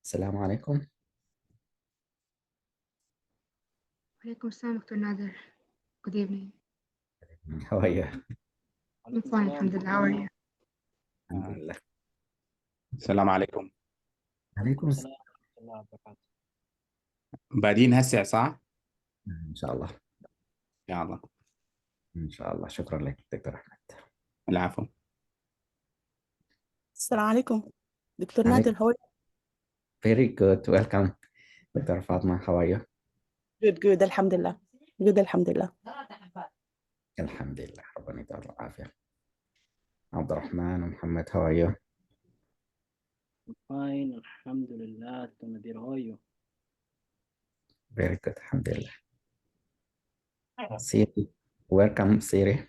السلام عليكم. Alaikum Assalam, Dr. Nader. Good evening. How are you? I'm fine, alhamdulillah. How are you? الحمد لله. السلام عليكم. عليكم السلام. ورحمة الله وبركاته. بادين هسه صح؟ إن شاء الله. يلا. إن شاء الله. شكرا لك دكتور أحمد. العفو. السلام عليكم دكتور عليكم. نادر. how are you? Very good. Welcome, Dr. Fatma. How are you? Good الحمد لله. Good الحمد لله. الحمد لله. ربنا يديك العافية. عبد الرحمن ومحمد. How are you? Fine, alhamdulillah. Dr. Nadir, how are you? Very good. الحمد لله. Siri. Welcome, Siri.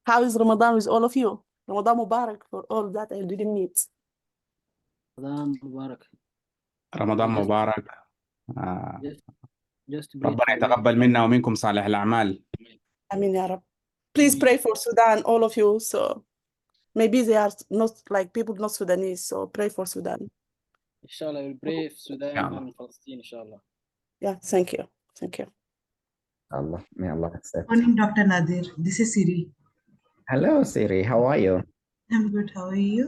How is Ramadan with all of you? Ramadan Mubarak for all that I didn't meet. Ramadan Mubarak. رمضان Just- مبارك. Just ربنا breathing. يتقبل منا ومنكم صالح الأعمال. Amin ya Rab. Please pray for Sudan, all of you. So maybe they are not like people not Sudanese. So pray for Sudan. Inshallah, we'll pray for Sudan Inshallah. and Palestine, inshallah. Yeah, thank you. Thank you. Allah. May Allah accept. Morning, Dr. Nadir. This is Siri. Hello, Siri. How are you? I'm good. How are you?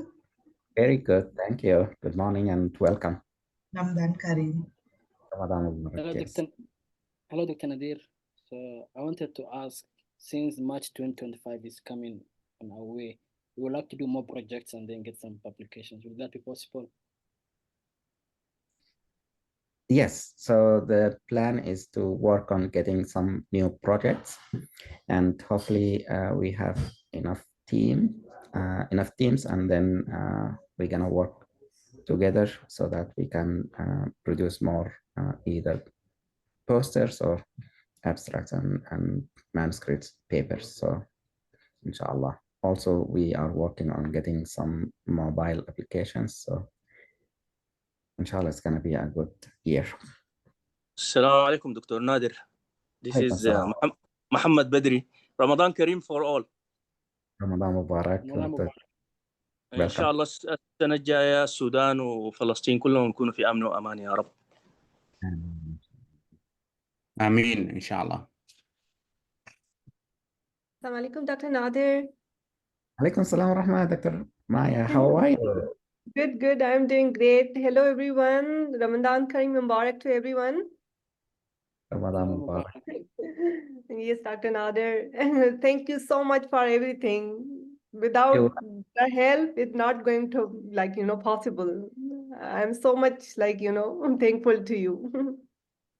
Very good. Thank you. Good morning and welcome. Ramadan Kareem. Ramadan Mubarak. Yes. Hello, Dr. Nadir. So I wanted to ask, since March 2025 is coming on our way, we would like to do more projects and then get some publications. Would that be possible? Yes, so the plan is to work on getting some new projects, and hopefully we have enough teams, and then we're gonna work together so that we can produce more either posters or abstracts and manuscripts papers. So inshallah. Also, we are working on getting some mobile applications. So inshallah, it's gonna be a good year. السلام عليكم دكتور نادر. This عليكم is السلام. محمد بدري. رمضان كريم for all. رمضان مبارك. Ramadan Mubarak. إن شاء الله السنة الجاية السودان وفلسطين كلهم يكونوا في أمن وأمان يا رب. آمين إن شاء الله. Assalamu alaikum, Dr. Nader. عليكم السلام ورحمة. دكتور Maya, how are you? Good. I'm doing great. Hello, everyone. Ramadan Kareem Mubarak to everyone. رمضان مبارك. Yes, Dr. Nader. Thank you so much for everything. Without your help, it's not going to, possible. I'm so much, thankful to you.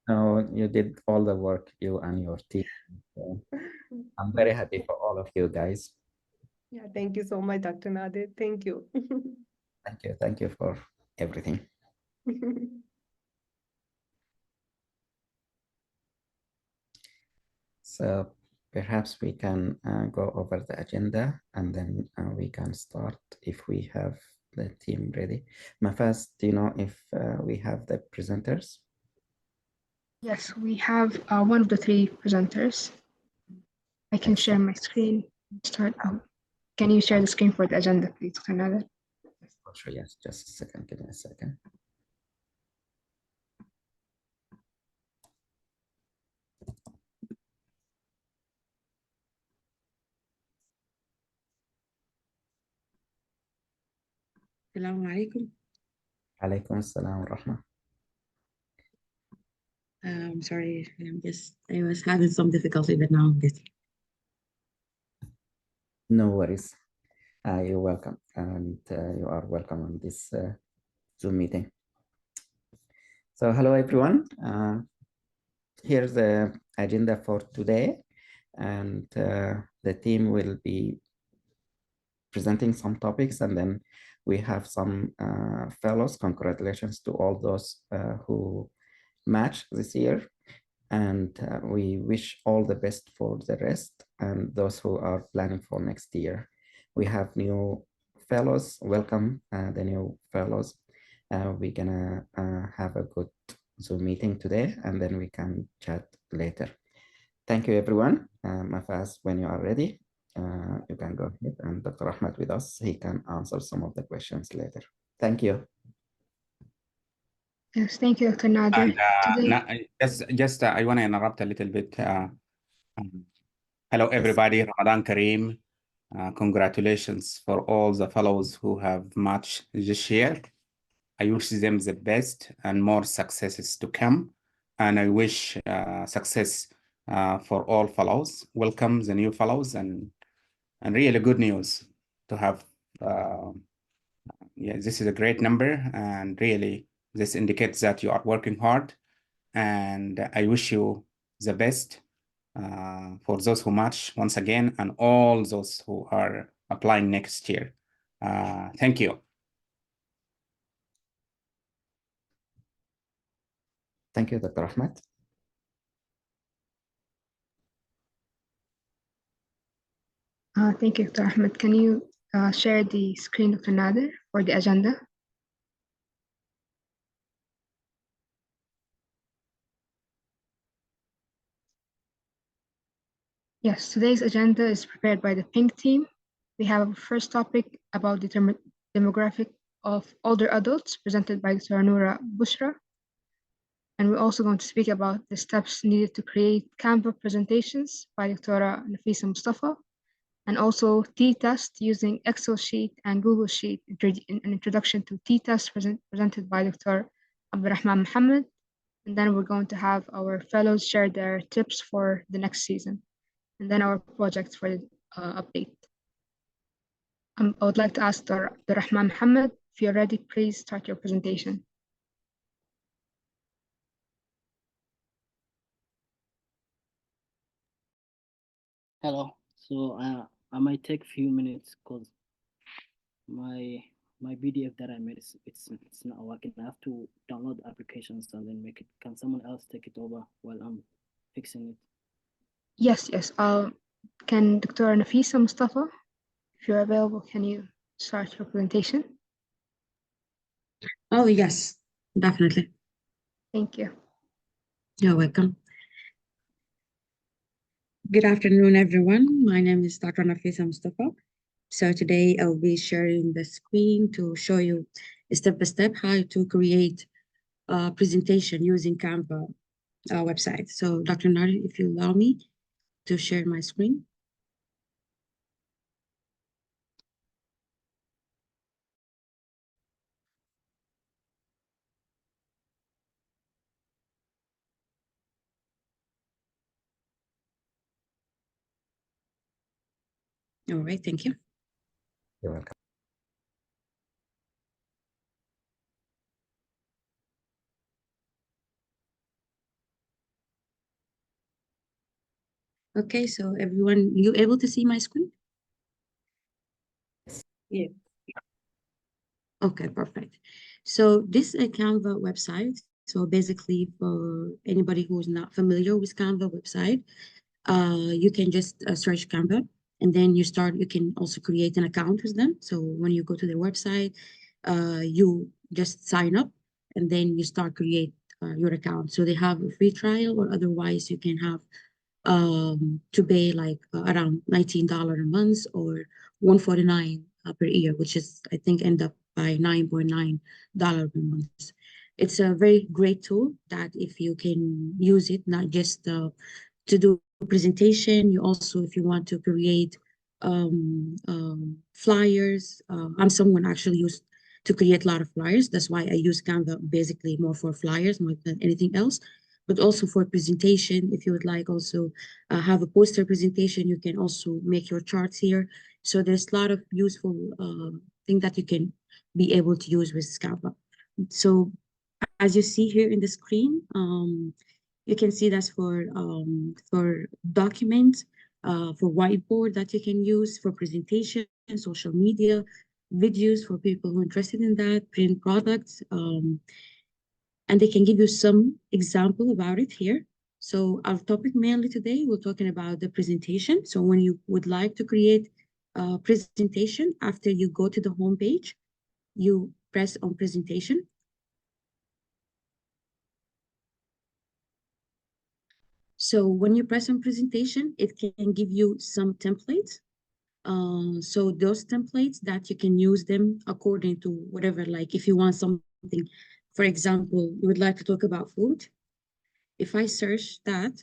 No, you did all the work, you and your team. So I'm very happy for all of you guys. Yeah, thank you so much, Dr. Nader. Thank you. Thank you for everything. So perhaps we can go over the agenda, and then we can start if we have the team ready. Mafaz, do you know if we have the presenters? Yes, we have one of the three presenters. I can share my screen. Start. Can you share the screen for the agenda, please, Dr. Nader? Sure, yes, just a second. Give me a second. Assalamu alaikum. Alaikum assalam wa rahmah. I'm sorry, I was having some difficulty, but now I'm getting. No worries. You're welcome, and you are welcome on this Zoom meeting. So hello, everyone. Here's the agenda for today, and the team will be presenting some topics, and then we have some fellows. Congratulations to all those who matched this year, and we wish all the best for the rest and those who are planning for next year. We have new fellows. Welcome the new fellows. We're gonna have a good Zoom meeting today, and then we can chat later. Thank you, everyone. Mafaz, when you are ready, you can go ahead, and Dr. Ahmed with us, he can answer some of the questions later. Thank you. Yes, thank you, Dr. Nader. And I want to interrupt a little bit. Hello, everybody. Ramadan Kareem. Congratulations for all the fellows who have matched this year. I wish them the best and more successes to come. And I wish success for all fellows. Welcome the new fellows, and really good news to have. Yeah, this is a great number, and really this indicates that you are working hard. And I wish you the best for those who match once again, and all those who are applying next year. Thank you. Thank you, Dr. Ahmed. Thank you, Dr. Ahmed. Can you share the screen, Dr. Nader, for the agenda? Yes, today's agenda is prepared by the Pink team. We have a first topic about the demographic of older adults presented by Dr. Noura Bushra. And we're also going to speak about the steps needed to create Canva presentations by Dr. Nafisa Mustafa, and also t-test using Excel sheet and Google Sheet, an introduction to t-test presented by Dr. Abdirahman Mohamed. And then we're going to have our fellows share their tips for the next season, and then our projects for the update. I would like to ask Dr. Abdirahman Mohamed, if you're ready, please start your presentation. Hello. So I might take a few minutes because my PDF that I made it's not working. I have to download applications and then make it. Can someone else take it over while I'm fixing it? Yes. Can Dr. Nafisa Mustafa, if you're available, can you start your presentation? Oh, yes, definitely. Thank you. You're welcome. Good afternoon, everyone. My name is Dr. Nafisa Mustafa. So today I'll be sharing the screen to show you step by step how to create a presentation using Canva website. So Dr. Nari, if you allow me to share my screen. All right, thank you. You're welcome. Okay, so everyone, you able to see my screen? Yeah. Okay, perfect. So this is a Canva website. So basically for anybody who is not familiar with Canva website, you can just search Canva, and then you can also create an account with them. So when you go to their website, you just sign up, and then you start create your account. So they have a free trial, or otherwise you can have to pay like around $19 a month or $149 per year, which is I think end up by $9.9 per month. It's a very great tool that if you can use it, not just to do a presentation, you also, if you want to create flyers. I'm someone actually used to create a lot of flyers. That's why I use Canva basically more for flyers more than anything else. But also for presentation, if you would like also have a poster presentation, you can also make your charts here. So there's a lot of useful things that you can be able to use with Canva. So as you see here in the screen, you can see that's for documents, for whiteboard that you can use for presentation, social media, videos for people who are interested in that, print products, and they can give you some example about it here. So our topic mainly today, we're talking about the presentation. So when you would like to create a presentation, after you go to the home page, you press on presentation. So when you press on presentation, it can give you some templates. So those templates that you can use them according to whatever, like if you want something, for example, you would like to talk about food. If I search that,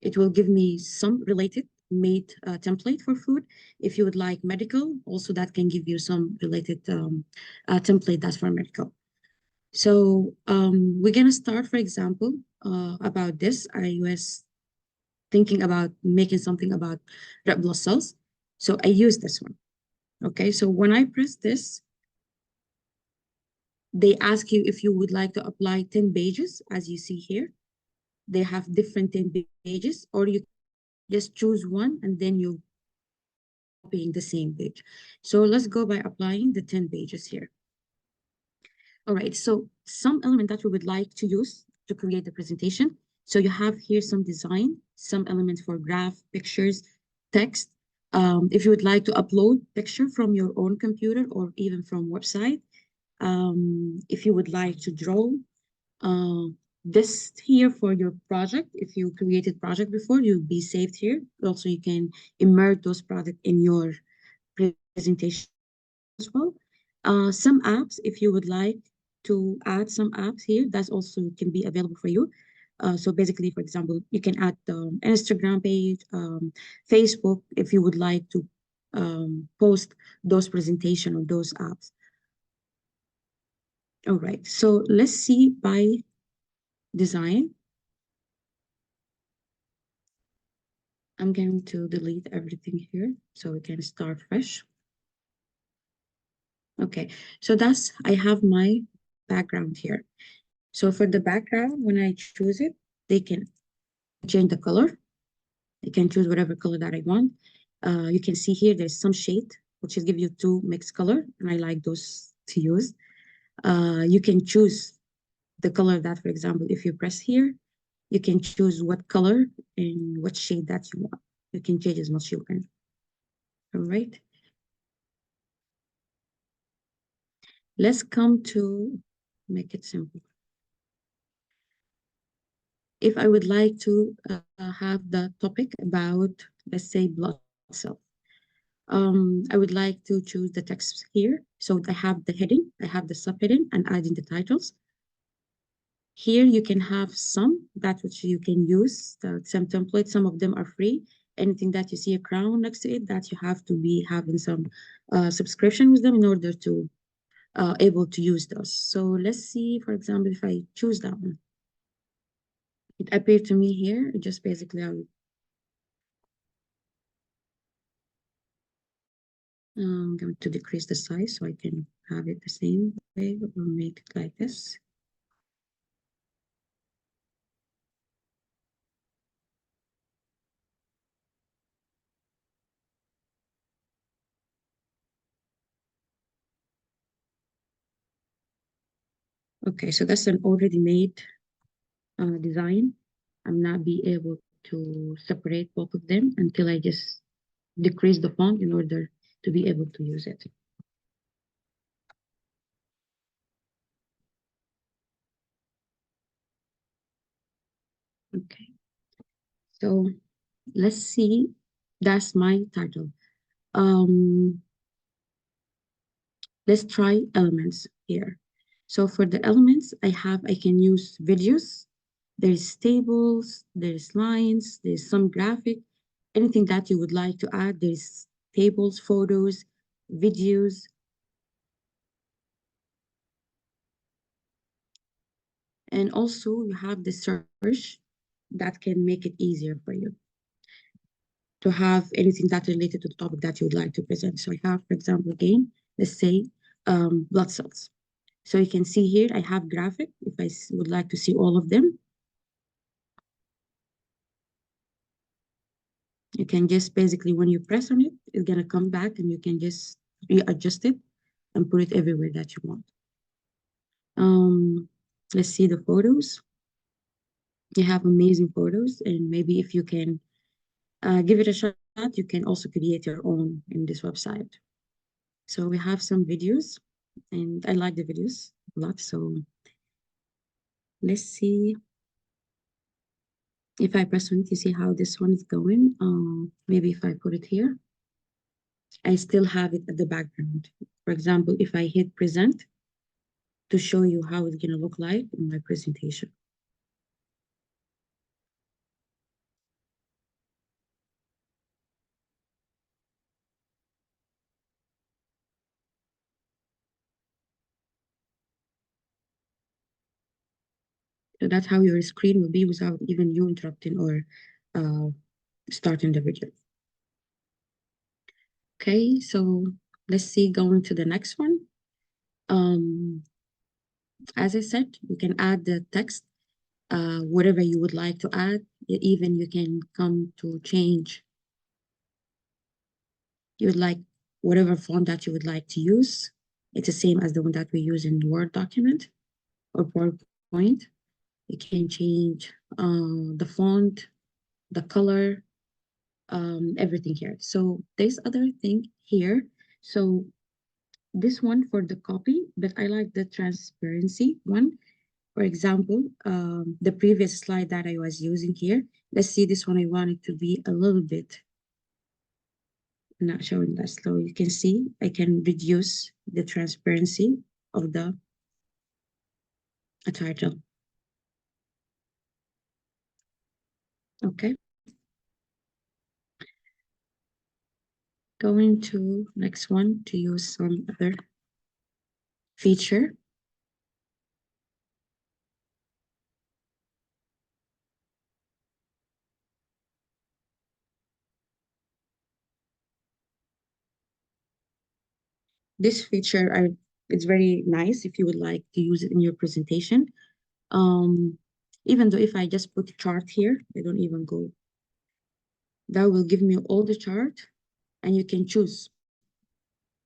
it will give me some related made template for food. If you would like medical, also that can give you some related template that's for medical. So we're gonna start, for example, about this. I was thinking about making something about red blood cells. So I use this one. Okay, so when I press this, they ask you if you would like to apply 10 pages, as you see here. They have different 10 pages, or you just choose one and then you copying the same page. So let's go by applying the 10 pages here. All right, so some element that we would like to use to create the presentation. So you have here some design, some elements for graph, pictures, text. If you would like to upload picture from your own computer or even from website, if you would like to draw this here for your project, if you created project before, you'll be saved here. Also, you can immerse those projects in your presentation as well. Some apps, if you would like to add some apps here, that's also can be available for you. So basically, for example, you can add the Instagram page, Facebook, if you would like to post those presentation on those apps. All right, so let's see by design. I'm going to delete everything here so we can start fresh. Okay, so that's, I have my background here. So for the background, when I choose it, they can change the color. I can choose whatever color that I want. You can see here, there's some shade, which will give you two mixed color, and I like those to use. You can choose the color that, for example, if you press here, you can choose what color and what shade that you want. You can change as much you can. All right. Let's come to make it simple. If I would like to have the topic about, let's say, blood cell, I would like to choose the text here. So I have the heading, I have the subheading, and adding the titles. Here you can have some that which you can use, some templates, some of them are free. Anything that you see a crown next to it, that you have to be having some subscription with them in order to able to use those. So let's see, for example, if I choose that one. It appeared to me here, just basically I'm going to decrease the size so I can have it the same way, or make it like this. Okay, so that's an already made design. I'm not be able to separate both of them until I just decrease the font in order to be able to use it. Okay, so let's see, that's my title. Let's try elements here. So for the elements I can use videos, there's tables, there's lines, there's some graphic, anything that you would like to add, there's tables, photos, videos. And also you have the search that can make it easier for you to have anything that's related to the topic that you would like to present. So I have, for example, again, let's say blood cells. So you can see here, I have graphic, if I would like to see all of them. You can just basically, when you press on it, it's gonna come back and you can just readjust it and put it everywhere that you want. Let's see the photos. You have amazing photos, and maybe if you can give it a shot, you can also create your own in this website. So we have some videos, and I like the videos a lot. So let's see if I press on it, you see how this one is going. Maybe if I put it here. I still have it at the background. For example, if I hit present to show you how it's going to look like in my presentation. So that's how your screen will be without even you interrupting or starting the video. Okay, so let's see, going to the next one. As I said, you can add the text, whatever you would like to add. Even you can come to change. You would like whatever font that you would like to use. It's the same as the one that we use in Word document or PowerPoint. You can change the font, the color, everything here. So there's other thing here. So this one for the copy, but I like the transparency one. For example, the previous slide that I was using here, let's see this one, I want it to be a little bit not showing that slow. You can see I can reduce the transparency of the title. Okay. Going to next one to use some other feature. This feature, it's very nice if you would like to use it in your presentation. Even though if I just put a chart here, I don't even go. That will give me all the chart, and you can choose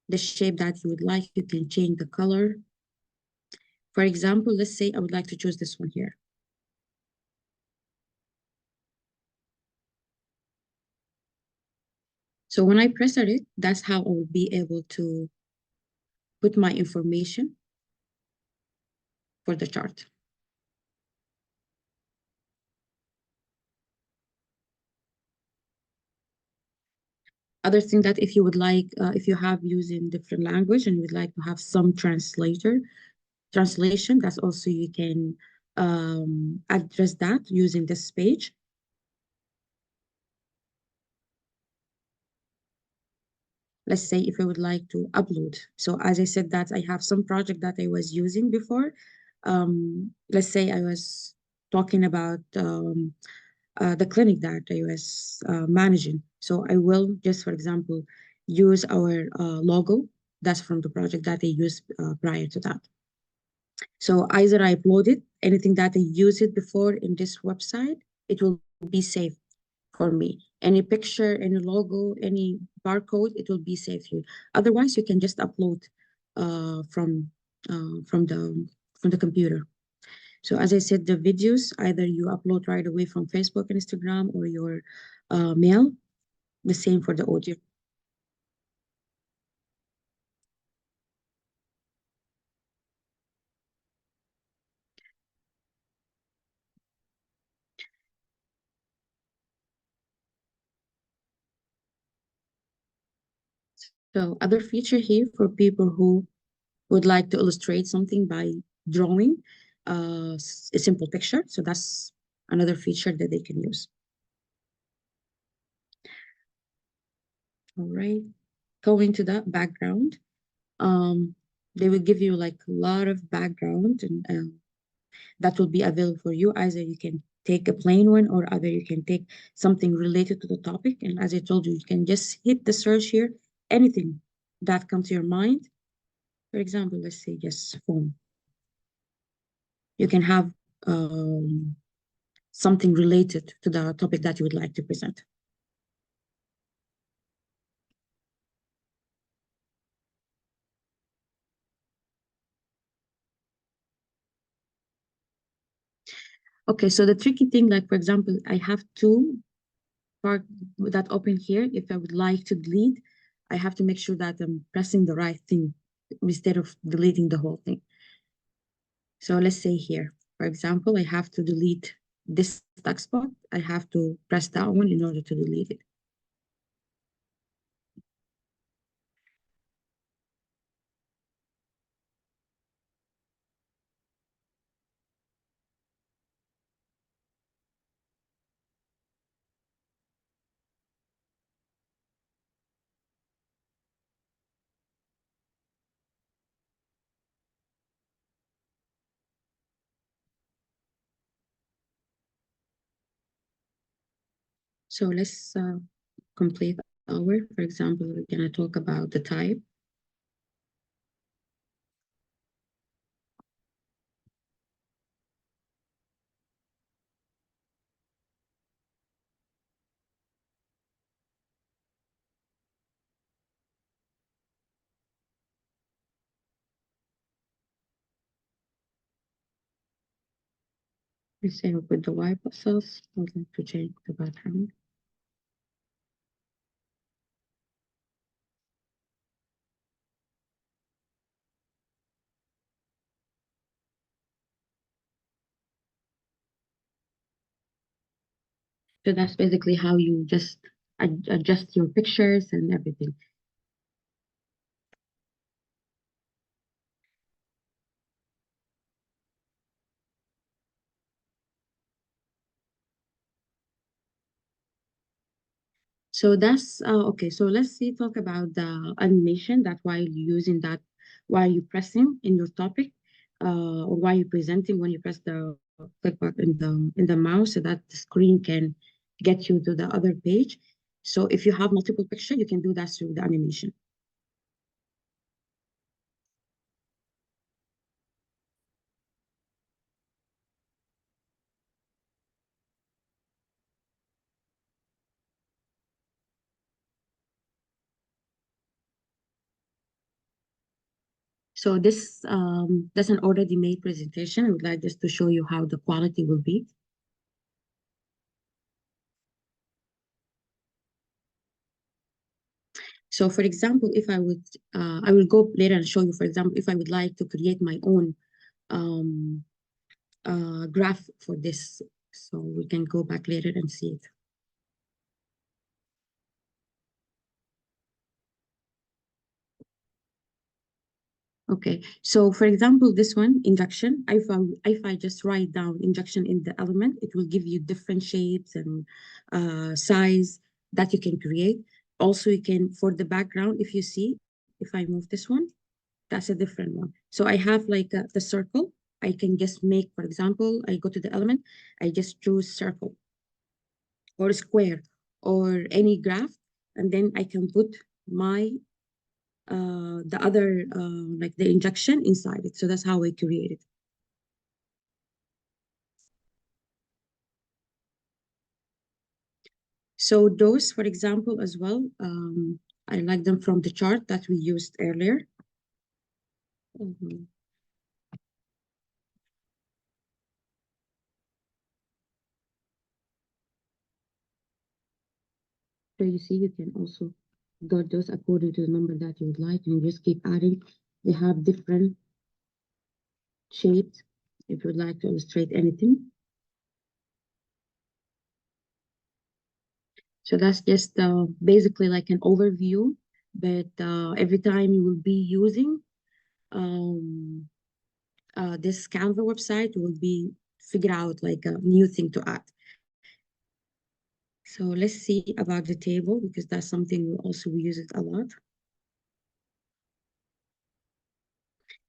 the shape that you would like. You can change the color. For example, let's say I would like to choose this one here. So when I press on it, that's how I will be able to put my information for the chart. Other thing that if you would like, if you have using different language and you would like to have some translation, that's also you can address that using this page. Let's say if I would like to upload. So as I said that I have some project that I was using before. Let's say I was talking about the clinic that I was managing. So I will just, for example, use our logo. That's from the project that I used prior to that. So either I upload it, anything that I used it before in this website, it will be safe for me. Any picture, any logo, any barcode, it will be safe here. Otherwise, you can just upload from the computer. So as I said, the videos, either you upload right away from Facebook and Instagram or your mail, the same for the audio. So other feature here for people who would like to illustrate something by drawing a simple picture. So that's another feature that they can use. All right, going to the background. They will give you like a lot of background and that will be available for you. Either you can take a plain one or either you can take something related to the topic. And as I told you, you can just hit the search here, anything that comes to your mind. For example, let's say just phone. You can have something related to the topic that you would like to present. Okay, so the tricky thing, like for example, I have two part that open here. If I would like to delete, I have to make sure that I'm pressing the right thing instead of deleting the whole thing. So let's say here, for example, I have to delete this text spot. I have to press that one in order to delete it. So let's complete our, for example, we're gonna talk about the type. We say with the white cells, I would like to change the background. So that's basically how you just adjust your pictures and everything. So that's okay. So let's talk about the animation that while you're using that, while you're pressing in your topic, or while you're presenting, when you press the click button in the mouse, so that the screen can get you to the other page. So if you have multiple pictures, you can do that through the animation. So this that's an already made presentation. I would like just to show you how the quality will be. So for example, if I would, I will go later and show you, for example, if I would like to create my own graph for this. So we can go back later and see it. Okay, so for example, this one, injection, if I just write down injection in the element, it will give you different shapes and size that you can create. Also, you can, for the background, if you see, if I move this one, that's a different one. So I have like the circle. I can just make, for example, I go to the element, I just choose circle or square or any graph, and then I can put my the other like the injection inside it. So that's how I create it. So those, for example, as well, I like them from the chart that we used earlier. So you see, you can also dot those according to the number that you would like, and just keep adding. They have different shapes if you would like to illustrate anything. So that's just basically like an overview, but every time you will be using this Canva website, you will be figure out like a new thing to add. So let's see about the table, because that's something we use it a lot.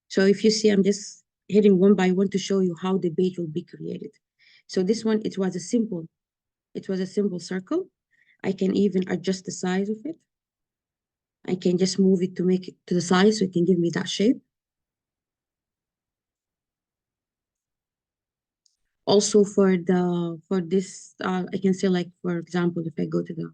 So if you see, I'm just hitting one by one to show you how the page will be created. So this one, it was a simple circle. I can even adjust the size of it. I can just move it to make it to the size so it can give me that shape. Also for this, I can say, like, for example, if I go to the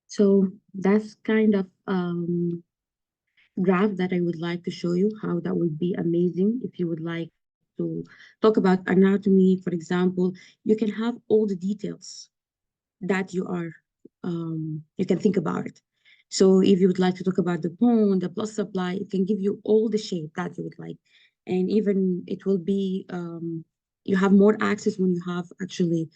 so that's kind of graph that I would like to show you how that would be amazing. If you would like to talk about anatomy, for example, you can have all the details that you can think about it. So if you would like to talk about the bone, the blood supply, it can give you all the shape that you would like. And even it will be, you have more access when you have actually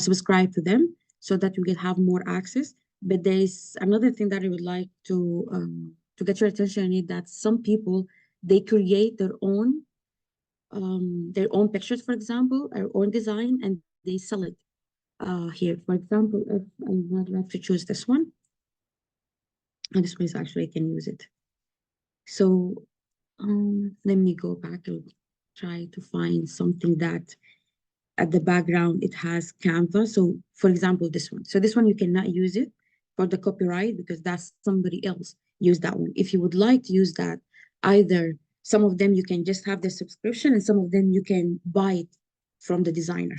subscribed to them, so that you can have more access. But there's another thing that I would like to get your attention is that some people, they create their own pictures, for example, or own design, and they sell it here. For example, if I would like to choose this one, and this one is actually I can use it. So let me go back and try to find something that at the background it has Canva. So for example, this one. So this one you cannot use it for the copyright because that's somebody else use that one. If you would like to use that, either some of them you can just have the subscription and some of them you can buy it from the designer.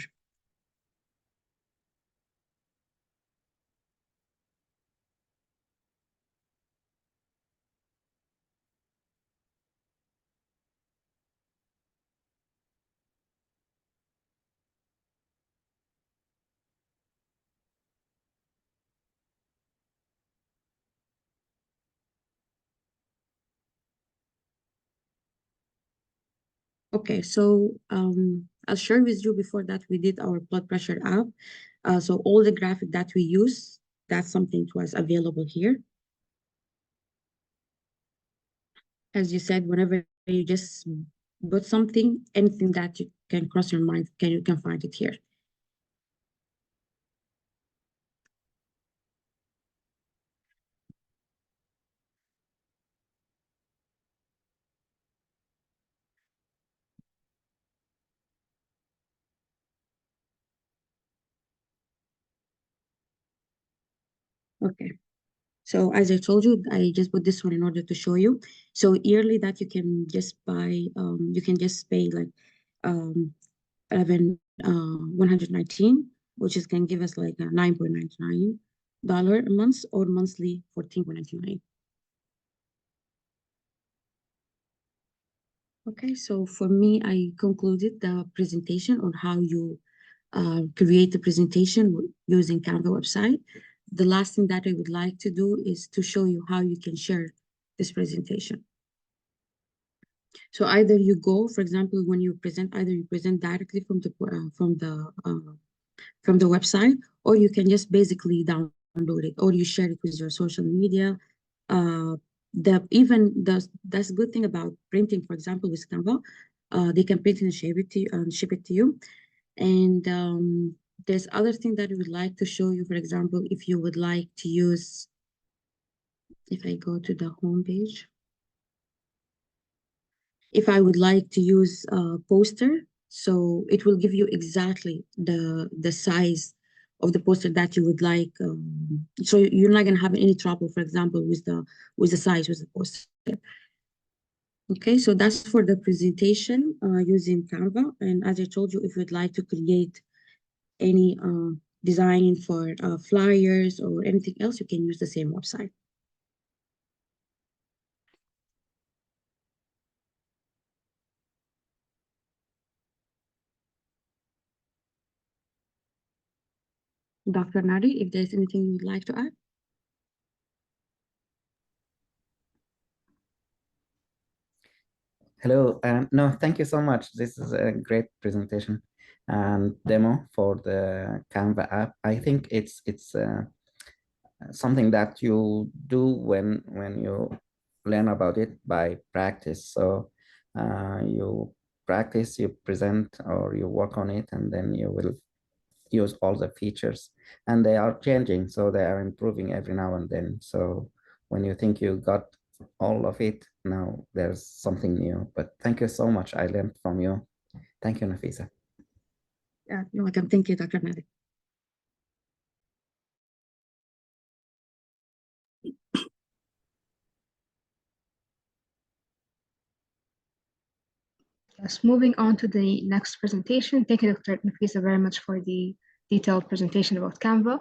Okay, so I'll share with you before that we did our blood pressure app. So all the graphic that we use, that's something was available here. As you said, whenever you just put something, anything that you can cross your mind, you can find it here. Okay. So as I told you, I just put this one in order to show you. So yearly that you can just buy, you can just pay like 119, which is can give us like a $9.99 a month, or monthly $14.99. Okay, so for me, I concluded the presentation on how you create the presentation using Canva website. The last thing that I would like to do is to show you how you can share this presentation. So either you go, for example, when you present, either you present directly from the website, or you can just basically download it, or you share it with your social media. That's a good thing about printing, for example, with Canva. They can print and ship it to you. And there's other thing that I would like to show you. For example, if you would like to use, if I go to the home page, if I would like to use a poster, so it will give you exactly the size of the poster that you would like. So you're not gonna have any trouble, for example, with the size of the poster. Okay, so that's for the presentation using Canva. And as I told you, if you'd like to create any design for flyers or anything else, you can use the same website. Dr. Nari, if there's anything you'd like to add? Hello. No, thank you so much. This is a great presentation and demo for the Canva app. I think it's something that you do when you learn about it by practice. So you practice, you present, or you work on it, and then you will use all the features. And they are changing, so they are improving every now and then. So when you think you got all of it, now there's something new. But thank you so much. I learned from you. Thank you, Nafisa. Yeah, you're welcome. Thank you, Dr. Nari. Yes, moving on to the next presentation. Thank you, Dr. Nafisa, very much for the detailed presentation about Canva.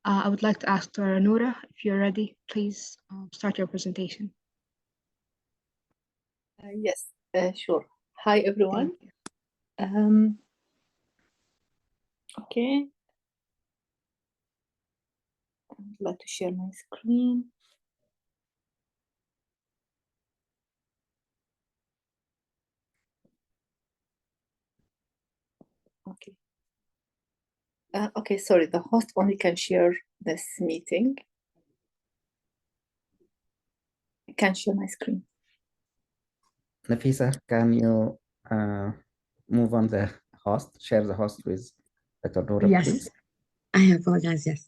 I would like to ask Dr. Noura, if you're ready, please start your presentation. Yes, sure. Hi, everyone. Okay. I'd like to share my screen. Okay. Okay, sorry, the host only can share this meeting. I can't share my screen. Nafisa, can you move on the host, share the host with Dr. Noura, Yes, please? I apologize. Yes.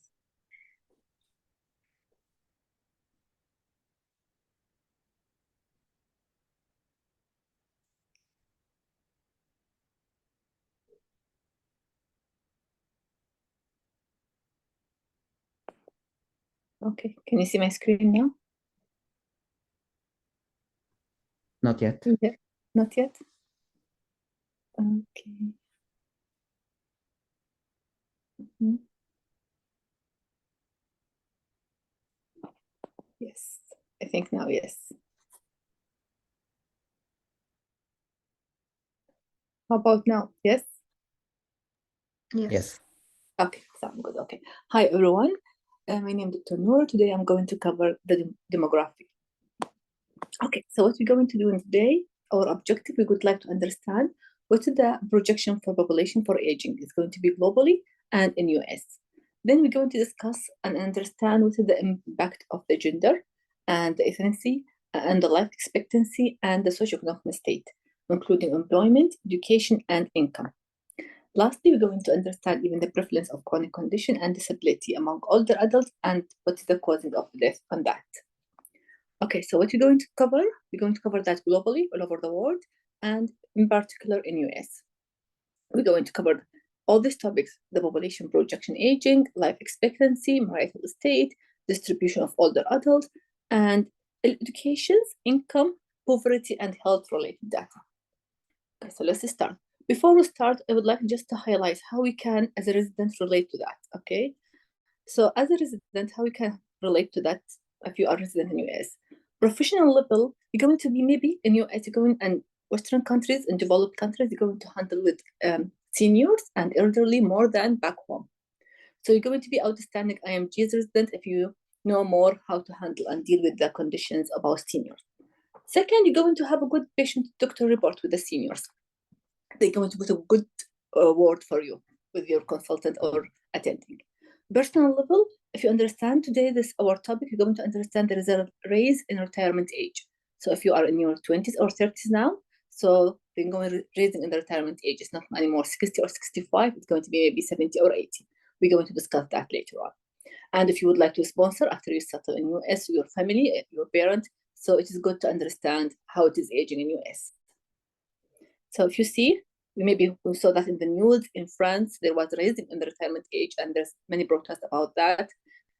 Okay, can you see my screen now? Not yet. Yeah, not yet. Okay. Mhm. Yes, I think now, yes. How about now? Yes? Yes. Okay, sound good. Okay. Hi, everyone. My name is Dr. Noura. Today I'm going to cover the demography. Okay, so what we're going to do today, our objective, we would like to understand what is the projection for population for aging. It's going to be globally and in US. Then we're going to discuss and understand what is the impact of the gender and the ethnicity and the life expectancy and the socioeconomic state, including employment, education, and income. Lastly, we're going to understand even the prevalence of chronic condition and disability among older adults and what is the causing of death on that. Okay, so what we're going to cover, we're going to cover that globally, all over the world, and in particular in US. We're going to cover all these topics: the population projection, aging, life expectancy, marital state, distribution of older adults, and education, income, poverty, and health-related data. Okay, so let's start. Before we start, I would like just to highlight how we can, as a resident, relate to that, okay? So as a resident, how we can relate to that if you are resident in US. Professional level, you're going to be maybe in US, you're going, and Western countries and developed countries, you're going to handle with seniors and elderly more than back home. So you're going to be outstanding IMG's resident if you know more how to handle and deal with the conditions about seniors. Second, you're going to have a good patient-doctor report with the seniors. They're going to put a good word for you with your consultant or attending. Personal level, if you understand today this our topic, you're going to understand there is a raise in retirement age. So if you are in your 20s or 30s now, so they're going raising in the retirement age. It's not anymore 60 or 65. It's going to be maybe 70 or 80. We're going to discuss that later on. And if you would like to sponsor after you settle in US, your family, your parent, so it is good to understand how it is aging in US. So if you see, maybe we saw that in the news in France, there was raising in the retirement age, and there's many protests about that.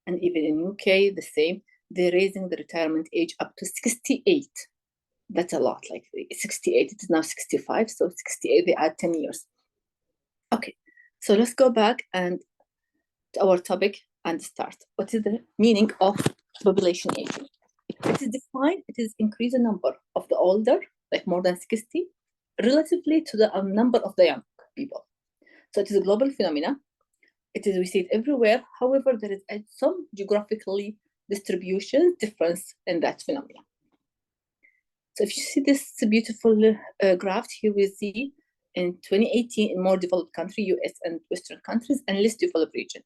And even in UK, the same. They're raising the retirement age up to 68. That's a lot, like 68, it is now 65, so 68, they add 10 years. Okay, so let's go back and to our topic and start. What is the meaning of population aging? It is defined, it is increase the number of the older, like more than 60, relatively to the number of the young people. So it is a global phenomena. It is, we see it everywhere. However, there is some geographically distribution difference in that phenomena. So if you see this beautiful graph here, we see in 2018 in more developed countries, US and Western countries, and less developed region.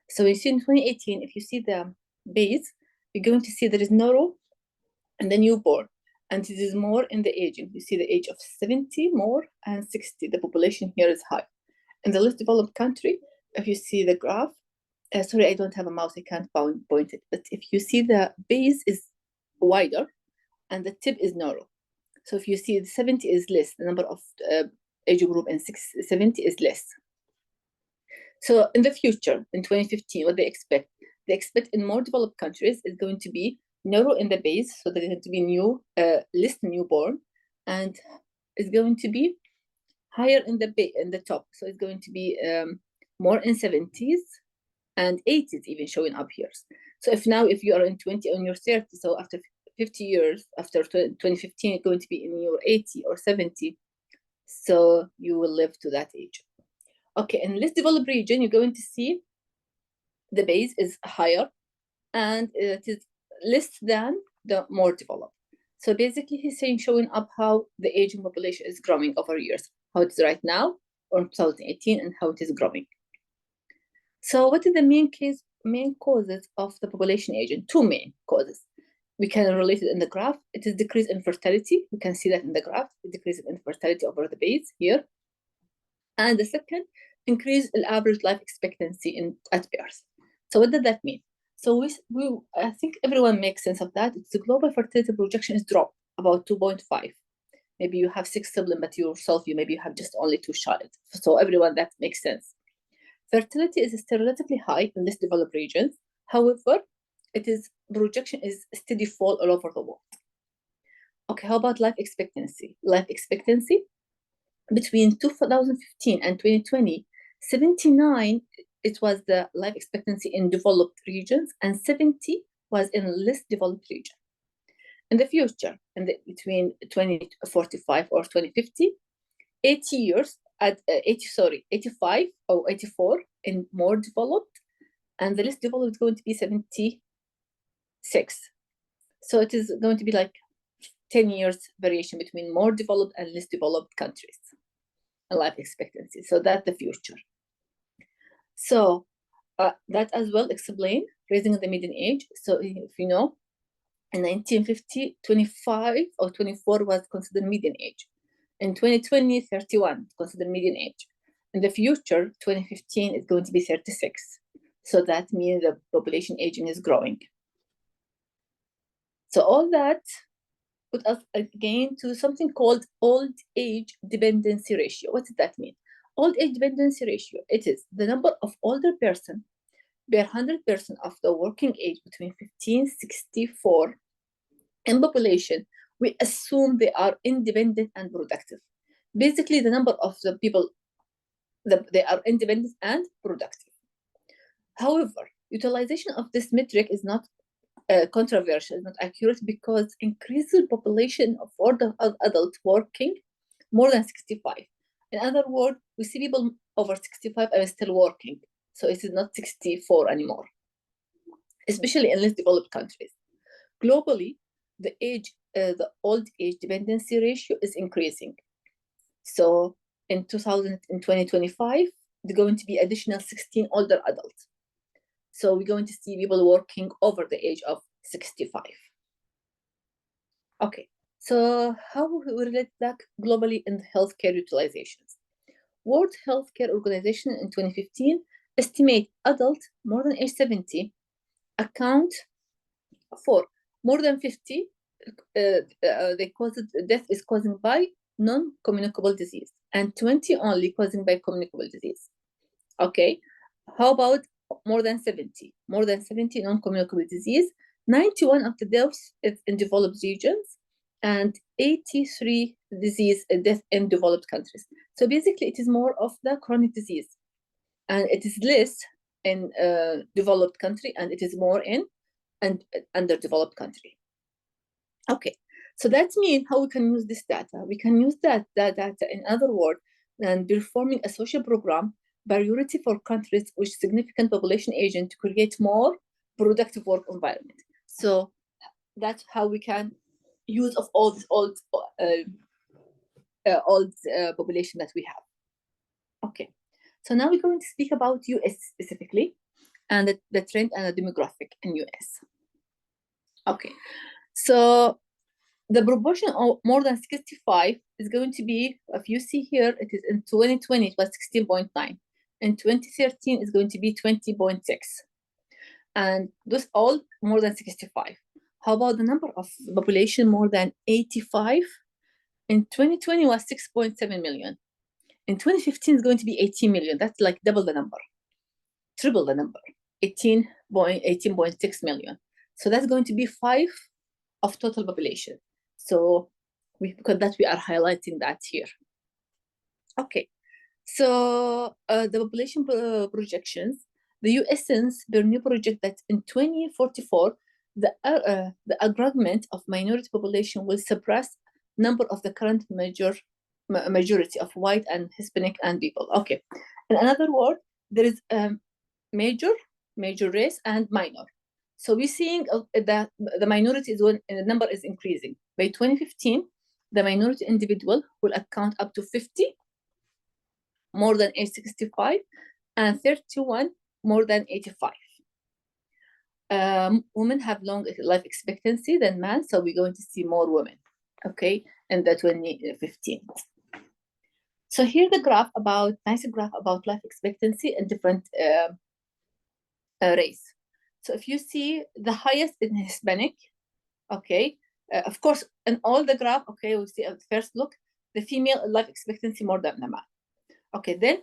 So you see in 2018, if you see the base, you're going to see there is Noura and the newborn, and it is more in the aging. You see the age of 70 more and 60. The population here is high. In the less developed country, if you see the graph, sorry, I don't have a mouse, I can't point it, but if you see the base is wider and the tip is narrow. So if you see the 70 is less, the number of age group in 70 is less. So in the future, in 2015, what they expect in more developed countries is going to be narrow in the base, so there's going to be less newborn, and it's going to be higher in the top. So it's going to be more in 70s and 80s even showing up here. So if you are in 20 on your 30, so after 50 years, after 2015, you're going to be in your 80 or 70. So you will live to that age. Okay, in less developed region, you're going to see the base is higher and it is less than the more developed. So basically he's saying, showing up how the aging population is growing over years, how it's right now or 2018 and how it is growing. So what is the main case main causes of the population aging, two main causes. We can relate it in the graph. It is decrease in fertility. We can see that in the graph, the decrease in fertility over the base here. And the second, increase the average life expectancy at birth. So what does that mean? So I think everyone makes sense of that. It's the global fertility projection is dropped about 2.5. Maybe you have 6 siblings, but yourself, maybe you have just only 2 children. So everyone, that makes sense. Fertility is still relatively high in less developed regions. However, projection is steady fall all over the world. Okay, how about life expectancy? Life expectancy between 2015 and 2020, 79, it was the life expectancy in developed regions, and 70 was in less developed regions. In the future, between 2045 or 2050, 80 years at 85 or 84 in more developed, and the less developed is going to be 76. So it is going to be like 10 years variation between more developed and less developed countries and life expectancy. So that's the future. So that as well explain raising the median age. So if you know, in 1950, 25 or 24 was considered median age. In 2020, 31 considered median age. In the future, 2015 is going to be 36. So that means the population aging is growing. So all that put us again to something called old age dependency ratio. What does that mean? Old age dependency ratio, it is the number of older person per 100% of the working age between 15 and 64 in population. We assume they are independent and productive. Basically, the number of the people that they are independent and productive. However, utilization of this metric is not controversial, not accurate, because increasing population of older adults working more than 65. In other words, we see people over 65 are still working. So it is not 64 anymore, especially in less developed countries. Globally, the old age dependency ratio is increasing. So in 2025, there's going to be additional 16 older adults. So we're going to see people working over the age of 65. Okay, so how we relate that globally in healthcare utilizations? World Healthcare Organization in 2015 estimate adults more than age 70 account for more than 50 death is caused by non-communicable disease, and 20 only causing by communicable disease. Okay, how about more than 70 non-communicable disease? 91 of the deaths is in developed regions, and 83 disease death in developed countries. So basically, it is more of the chronic disease, and it is less in developed country, and it is more in underdeveloped country. Okay, so that means how we can use this data. We can use that data, in other words, and performing a social program priority for countries with significant population aging to create more productive work environment. So that's how we can use of all this old population that we have. Okay, so now we're going to speak about US specifically, and the trend and the demographic in US. Okay, so the proportion of more than 65 is going to be, if you see here, it is in 2020 it was 16.9. In 2013 is going to be 20.6. And those all more than 65. How about the number of population more than 85? In 2020 was 6.7 million. In 2015 is going to be 18 million. That's like double the number, triple the number, 18.6 million. So that's going to be 5 of total population. So because that we are highlighting that here. Okay, so the population projections, the US Census Bureau project that in 2044, the aggregate of minority population will surpass number of the current majority of white and Hispanic and people. Okay, in another word, there is major race and minor. So we're seeing that the minority is when the number is increasing. By 2015, the minority individual will account up to 50 more than age 65 and 31 more than 85. women have long life expectancy than men, so we're going to see more women, okay, in the 2015. So here the graph about, nice graph about life expectancy in different race. So if you see the highest in Hispanic, okay, of course, in all the graph, okay, we see at first look, the female life expectancy more than the man. Okay, then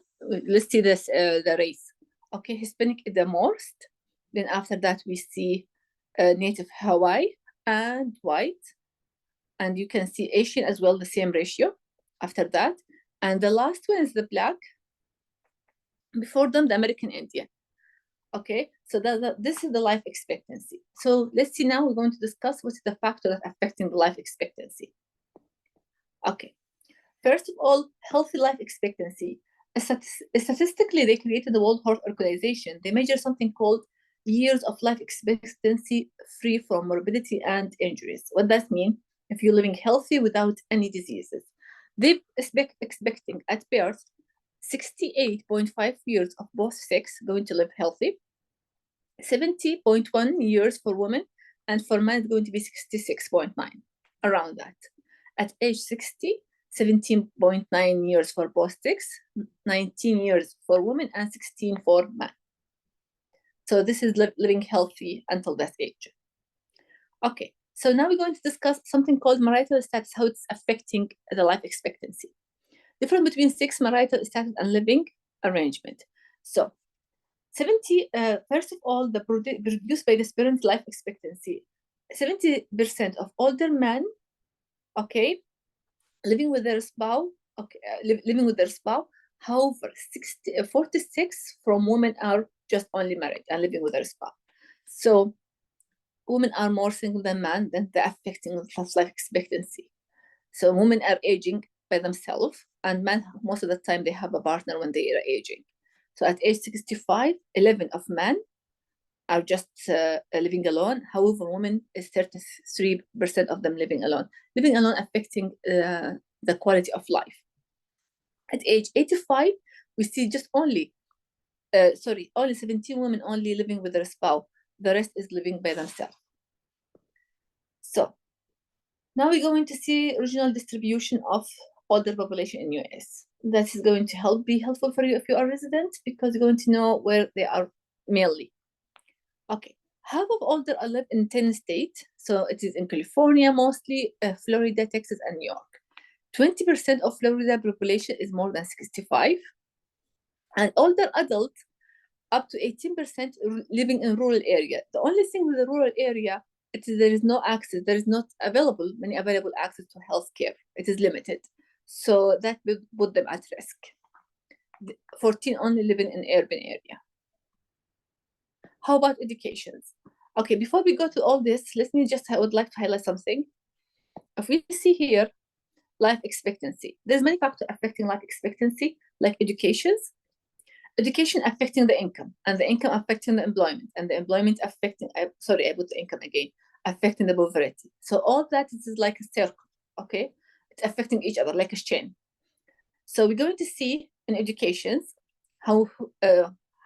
let's see this, the race. Okay, Hispanic is the most. Then after that, we see native Hawaii and white. And you can see Asian as well, the same ratio after that. And the last one is the black. Before them, the American Indian. Okay, so this is the life expectancy. So let's see now, we're going to discuss what is the factor that's affecting the life expectancy. Okay, first of all, healthy life expectancy. Statistically, they created the World Health Organization. They measure something called years of life expectancy free from morbidity and injuries. What does that mean? If you're living healthy without any diseases. They're expecting at birth 68.5 years of both sex going to live healthy, 70.1 years for women, and for men it's going to be 66.9, around that. At age 60, 17.9 years for both sex, 19 years for women, and 16 for men. So this is living healthy until that age. Okay, so now we're going to discuss something called marital status, how it's affecting the life expectancy. Difference between sex, marital status, and living arrangement. So 70, first of all, the produced by the parents' life expectancy, 70% of older men, okay, living with their spouse, okay, living with their spouse. However, 46 from women are just only married and living with their spouse. So women are more single than men, then they're affecting life expectancy. So women are aging by themselves, and men, most of the time, they have a partner when they are aging. So at age 65, 11 of men are just living alone. However, women is 33% of them living alone. Living alone affecting the quality of life. At age 85, we see just only 17 women only living with their spouse. The rest is living by themselves. So now we're going to see regional distribution of older population in US. That is going to be helpful for you if you are resident, because you're going to know where they are mainly. Okay, half of older are live in 10 states. So it is in California mostly, Florida, Texas, and New York. 20% of Florida population is more than 65. And older adults, up to 18% living in rural area. The only thing with the rural area, it is there is no access, there is not many available access to healthcare. It is limited. So that will put them at risk. 14 only living in urban area. How about education? Okay, before we go to all this, I would like to highlight something. If we see here, life expectancy, there's many factors affecting life expectancy, like education affecting the income, and the income affecting the employment, and the employment affecting, affecting the poverty. So all that is like a circle, okay? It's affecting each other like a chain. So we're going to see in education how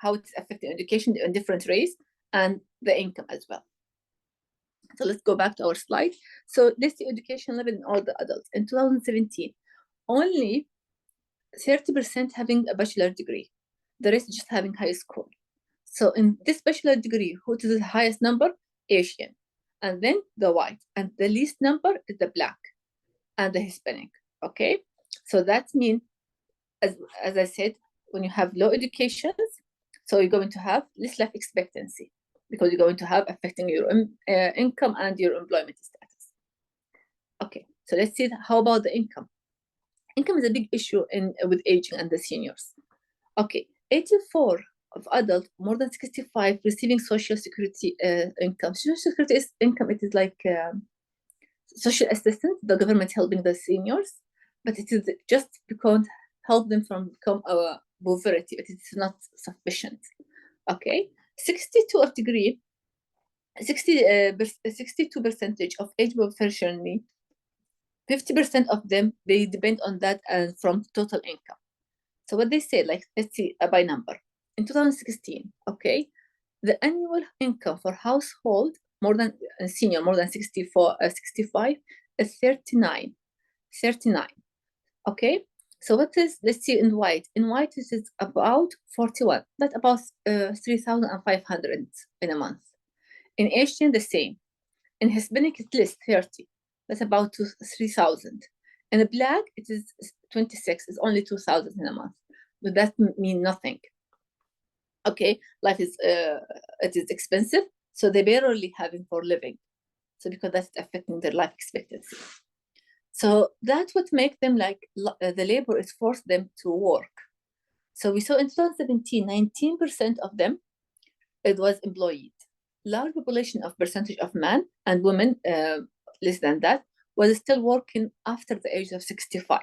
it's affecting education in different ways and the income as well. So let's go back to our slide. So let's see education level in all the adults. In 2017, only 30% having a bachelor degree. The rest just having high school. So in this bachelor degree, who is the highest number? Asian. And then the white. And the least number is the black and the Hispanic. Okay? So that means, as I said, when you have low education, so you're going to have less life expectancy, because you're going to have affecting your income and your employment status. Okay, so let's see how about the income. Income is a big issue with aging and the seniors. Okay, 84 of adults more than 65 receiving social security income. Social security income, it is like social assistance, the government helping the seniors, but it is just because help them from become poverty, but it's not sufficient. Okay, 62% of age professionally, 50% of them, they depend on that from total income. So what they say, like, let's see by number. In 2016, okay, the annual income for household more than senior, more than 65 is 39. Okay, so what is, let's see in white. In white, it is about 41, but about 3,500 in a month. In Asian, the same. In Hispanic, it's less, 30. That's about 3,000. In the Black, it is 26. It's only 2,000 in a month. But that mean nothing. Okay, life is it is expensive, so they barely having for living. So because that's affecting their life expectancy. So that's what makes them like the labor is forced them to work. So we saw in 2017, 19% of them, it was employed. Large population of percentage of men and women, less than that, was still working after the age of 65.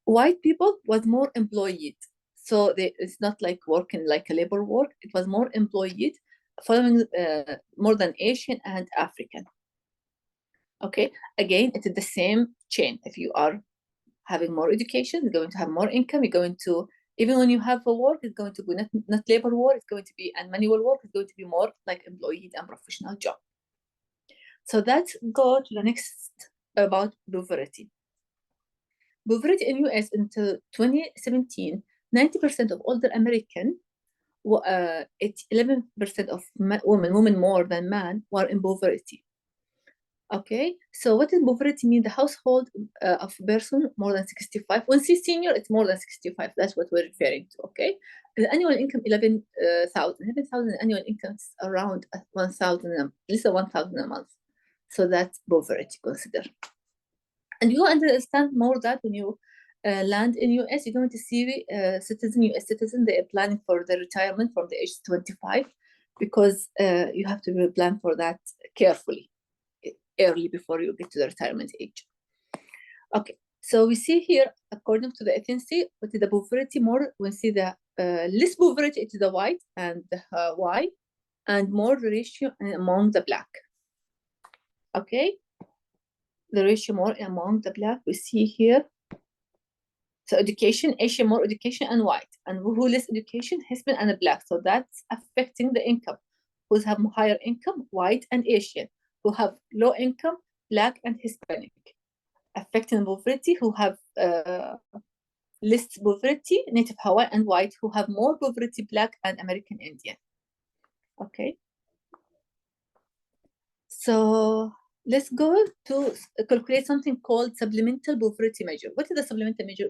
White people was more employed. So it's not like working like a labor work. It was more employed, following more than Asian and African. Okay, again, it is the same chain. If you are having more education, you're going to have more income. You're going to, even when you have a work, it's going to be not labor work, it's going to be, and manual work, it's going to be more like employed and professional job. So let's go to the next about poverty. Poverty in US until 2017, 90% of older American, 11% of women more than men were in poverty. Okay, so what does poverty mean? The household of a person more than 65. When see senior, it's more than 65. That's what we're referring to. Okay, the annual income 11,000. 11,000 annual income is around 1,000, at least 1,000 a month. So that's poverty considered. And you understand more that when you land in US, you're going to see US citizen, they are planning for their retirement from the age 25, because you have to plan for that carefully, early before you get to the retirement age. Okay, so we see here, according to the ethnicity, what is the poverty more? We see the less poverty, it is the white and the white, and more the ratio among the Black. Okay, the ratio more among the Black, we see here. So education, Asian more education and white, and who less education, Hispanic and Black. So that's affecting the income. Who have higher income, white and Asian. Who have low income, Black and Hispanic. Affecting poverty, who have less poverty, Native Hawaiian and white, who have more poverty, Black and American Indian. Okay. So let's go to calculate something called supplemental poverty measure. What is the supplemental measure,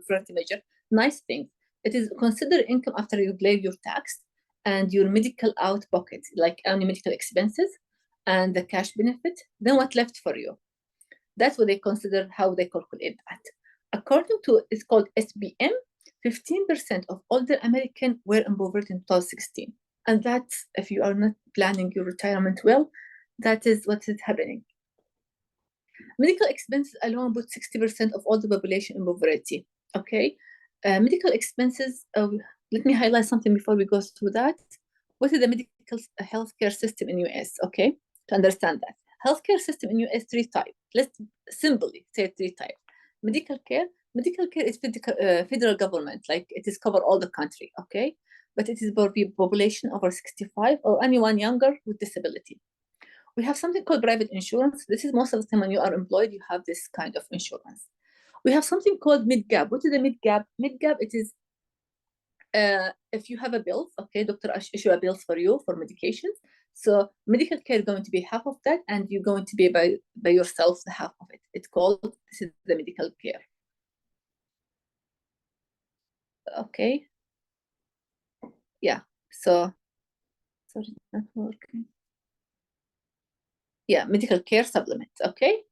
poverty measure? Nice thing. It is considered income after you pay your tax and your medical out pocket, like any medical expenses and the cash benefit. Then what left for you? That's what they consider, how they calculate that. According to, it's called SBM, 15% of older Americans were in poverty in 2016. And that's, if you are not planning your retirement well, that is what is happening. Medical expenses alone put 60% of all the population in poverty. Okay, medical expenses. Let me highlight something before we go through that. What is the medical healthcare system in US? Okay, to understand that healthcare system in US 3 types. Let's simply say 3 types. Medical care. Medical care is federal government, like it is cover all the country. Okay, but it is for population over 65 or anyone younger with disability. We have something called private insurance. This is most of the time when you are employed, you have this kind of insurance. We have something called mid-gap. What is the mid-gap? Mid-gap, it is if you have a bill, okay, doctor issue a bill for you for medications. So medical care is going to be half of that, and you're going to be by yourself the half of it. It's called, this is the medical care. Okay. Yeah, so, sorry, not working. Yeah, medical care supplement, okay?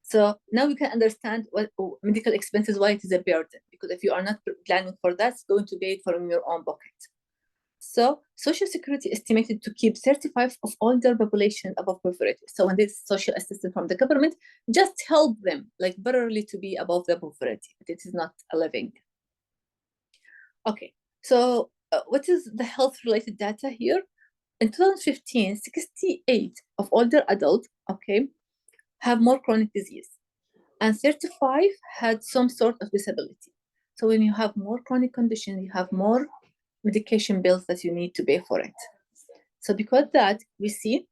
So now we can understand what medical expenses, why it is a burden, because if you are not planning for that, it's going to be it from your own pocket. So Social Security estimated to keep 35% of older population above poverty. So when there's social assistance from the government, just help them, like barely to be above the poverty, but it is not a living. Okay, so what is the health-related data here? In 2015, 68% of older adults, okay, have more chronic disease, and 35% had some sort of disability. So when you have more chronic condition, you have more medication bills that you need to pay for it. So because that, we see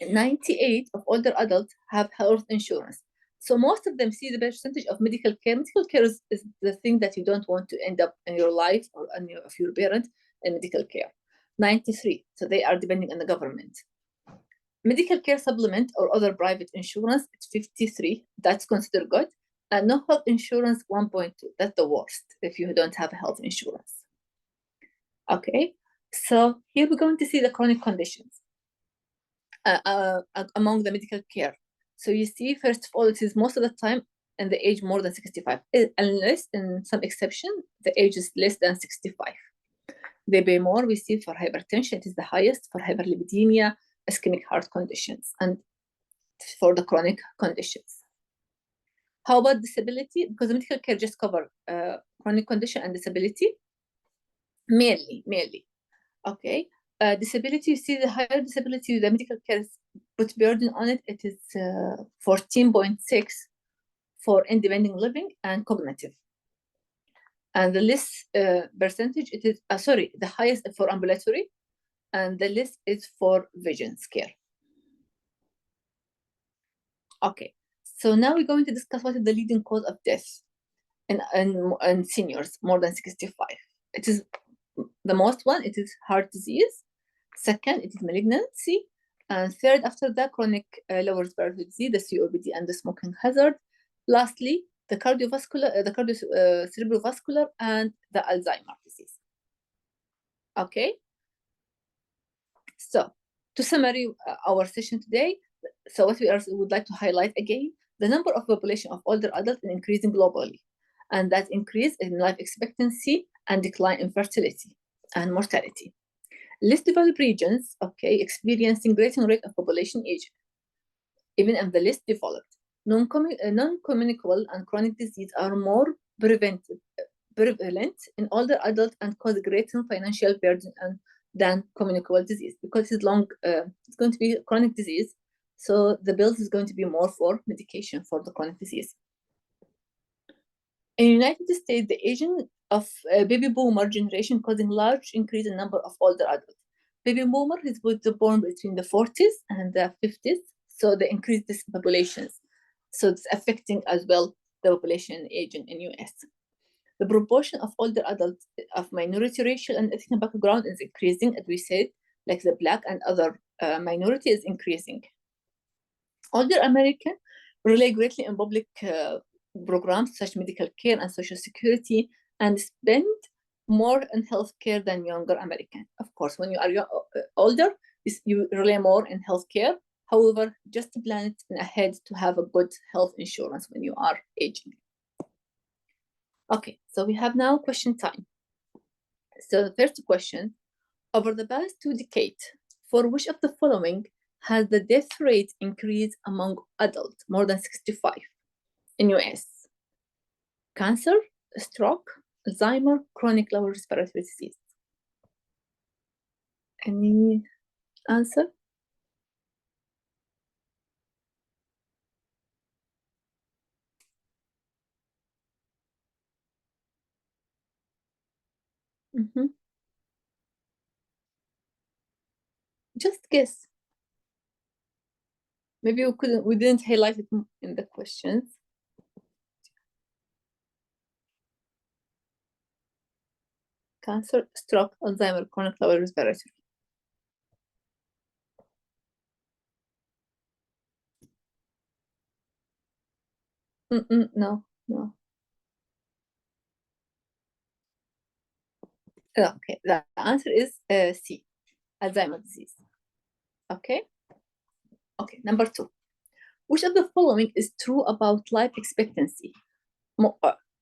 98 of older adults have health insurance. So most of them see the percentage of medical care. Medical care is the thing that you don't want to end up in your life or of your parent in medical care. 93, so they are depending on the government. Medical care supplement or other private insurance, it's 53, that's considered good. And no health insurance, 1.2, that's the worst if you don't have health insurance. Okay, so here we're going to see the chronic conditions among the medical care. So you see, first of all, it is most of the time in the age more than 65, unless in some exception, the age is less than 65. They pay more, we see for hypertension, it is the highest, for hyperlipidemia, ischemic heart conditions, and for the chronic conditions. How about disability? Because the medical care just cover chronic condition and disability, mainly. Okay, disability, you see the higher disability, the medical care put burden on it, it is 14.6 for independent living and cognitive. And the less percentage, it is, the highest for ambulatory, and the less is for vision care. Okay, so now we're going to discuss what is the leading cause of death in seniors more than 65. It is the most one, it is heart disease. Second, it is malignancy. And third, after that, chronic lower respiratory disease, the COPD, and the smoking hazard. Lastly, the cardiovascular, cerebrovascular, and the Alzheimer's disease. Okay. So, to summarize our session today, so what we would like to highlight again, the number of population of older adults is increasing globally, and that increase in life expectancy and decline in fertility and mortality. Less developed regions, okay, experiencing greater rate of population aging. Even in the less developed, non-communicable and chronic disease are more prevalent in older adults and cause greater financial burden than communicable disease, because it's going to be chronic disease, so the bills is going to be more for medication for the chronic disease. In the United States, the aging of baby boomer generation causing large increase in number of older adults. Baby boomer is born between the 40s and the 50s, so they increase these populations. So it's affecting as well the population aging in US. The proportion of older adults of minority racial and ethnic background is increasing, as we said, like the Black and other minority is increasing. Older Americans rely greatly on public programs such as medical care and social security, and spend more on healthcare than younger Americans. Of course, when you are older, you rely more in healthcare. However, just plan it ahead to have a good health insurance when you are aging. Okay, so we have now question time. So the first question, over the past 2 decades, for which of the following has the death rate increased among adults more than 65 in US? Cancer, stroke, Alzheimer, chronic lower respiratory disease. Any answer? Just guess. Maybe we didn't highlight it in the questions. Cancer, stroke, Alzheimer, chronic lower respiratory. No. Okay, the answer is C, Alzheimer's disease. Okay, number 2. Which of the following is true about life expectancy? More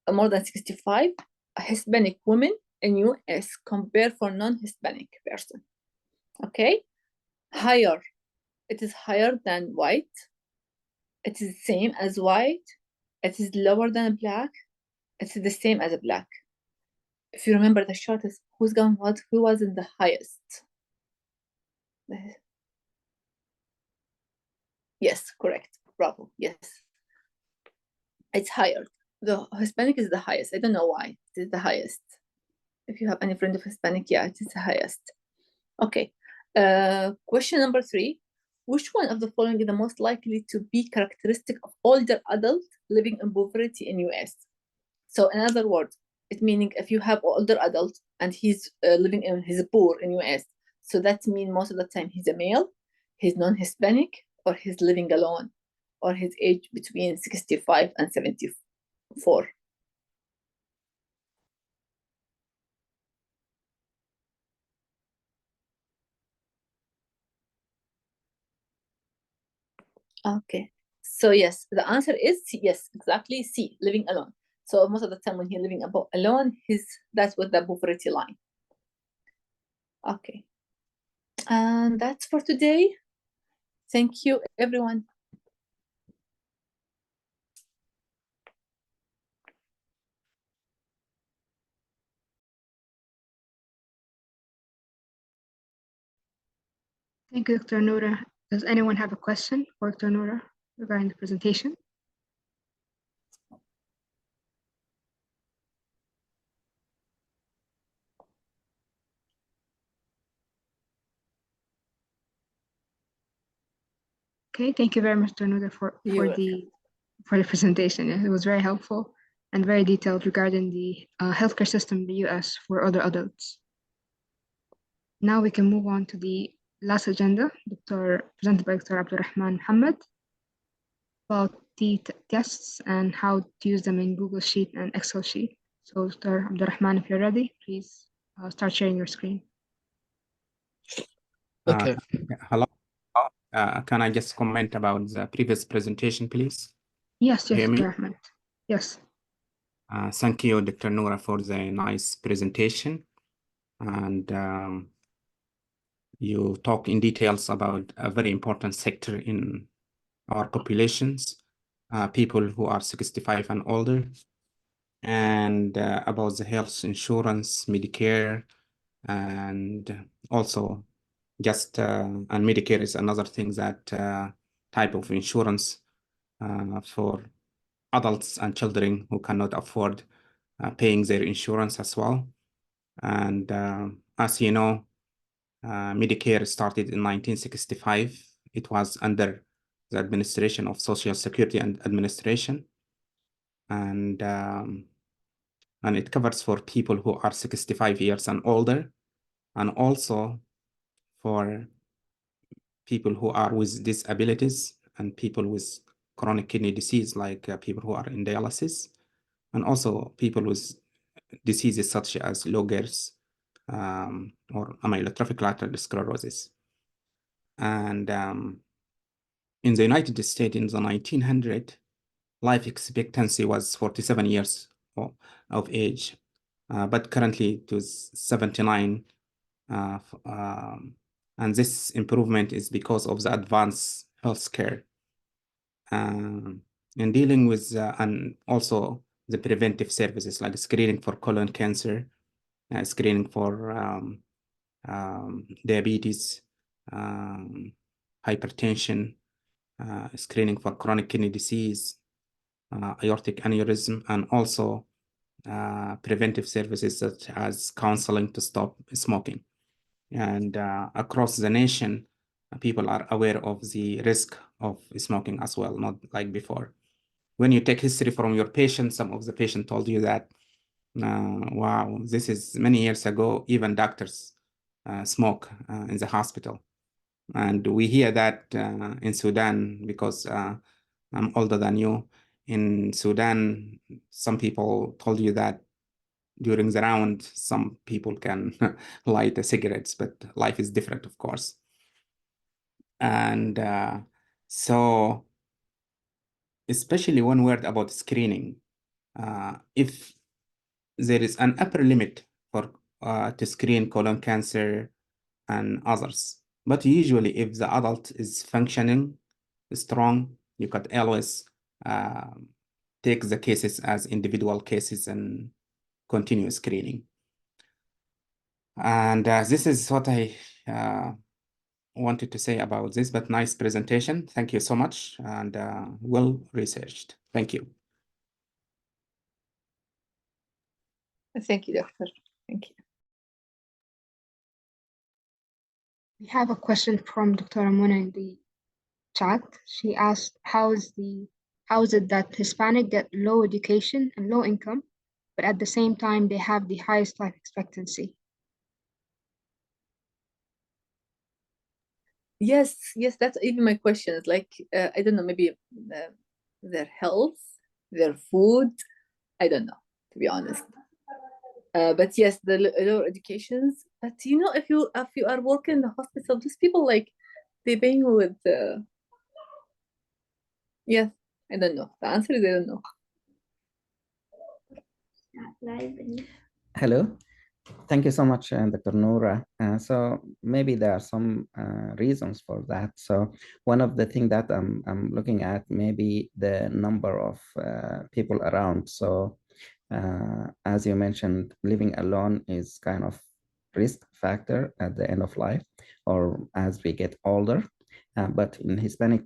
than 65, Hispanic women in US compared for non-Hispanic person. Okay, higher, it is higher than white. It is the same as white. It is lower than black. It is the same as a black. If you remember the chart, is who was in the highest? Yes, correct. Bravo. Yes. It's higher. The Hispanic is the highest. I don't know why. It is the highest. If you have any friend of Hispanic, yeah, it is the highest. Okay. Question number 3. Which one of the following is the most likely to be characteristic of older adult living in poverty in US? So in other words, it meaning if you have older adult and he's living in his poor in US, so that means most of the time he's a male, he's non-Hispanic, or he's living alone, or his age between 65 and 74. Okay, so yes, the answer is C. Yes, exactly C, living alone. So most of the time when he's living alone, that's what the poverty line. Okay, and that's for today. Thank you, everyone. Thank you, Dr. Noura. Does anyone have a question for Dr. Noura regarding the presentation? Okay, thank you very much, Dr. Noura, for the presentation. It was very helpful and very detailed regarding the healthcare system in the US for other adults. Now we can move on to the last agenda, presented by Dr. Abdirahman Mohamed, about the tests and how to use them in Google Sheet and Excel Sheet. So Dr. Abdirahman, if you're ready, please start sharing your screen. Okay. Hello. Can I just comment about the previous presentation, please? Yes, yes, Hear me? Dr. Ahmed. Yes. Thank you, Dr. Noura, for the nice presentation. And you talk in details about a very important sector in our populations, people who are 65 and older, and about the health insurance, Medicare, and also just, and Medicare is another thing that type of insurance for adults and children who cannot afford paying their insurance as well. And as you know, Medicare started in 1965. It was under the administration of Social Security and Administration. And it covers for people who are 65 years and older, and also for people who are with disabilities and people with chronic kidney disease, like people who are in dialysis, and also people with diseases such as Lou Gehr's or amyotrophic lateral sclerosis. And in the United States in the 1900s, life expectancy was 47 years of age, but currently it was 79. And this improvement is because of the advanced healthcare and dealing with and also the preventive services like screening for colon cancer, screening for diabetes, hypertension, screening for chronic kidney disease, aortic aneurysm, and also preventive services such as counseling to stop smoking. And across the nation, people are aware of the risk of smoking as well, not like before. When you take history from your patient, some of the patient told you that, wow, this is many years ago, even doctors smoke in the hospital. And we hear that in Sudan, because I'm older than you. In Sudan, some people told you that during the round, some people can light the cigarettes, but life is different, of course. And so, especially one word about screening, if there is an upper limit for to screen colon cancer and others, but usually if the adult is functioning strong, you could always take the cases as individual cases and continue screening. And this is what I wanted to say about this, but nice presentation. Thank you so much, and well researched. Thank you. Thank you, Doctor. Thank you. We have a question from Dr. Amuna in the chat. She asked, how is it that Hispanic get low education and low income, but at the same time they have the highest life expectancy? Yes, that's even my question. It's like, I don't know, maybe their health, their food, I don't know, to be honest. But yes, the lower educations. But you know, if you are working in the hospital, these people like they paying with. Yes, I don't know. The answer is I don't know. Hello. Thank you so much, Dr. Noura. So maybe there are some reasons for that. So one of the things that I'm looking at, maybe the number of people around. So as you mentioned, living alone is kind of risk factor at the end of life or as we get older. But in Hispanic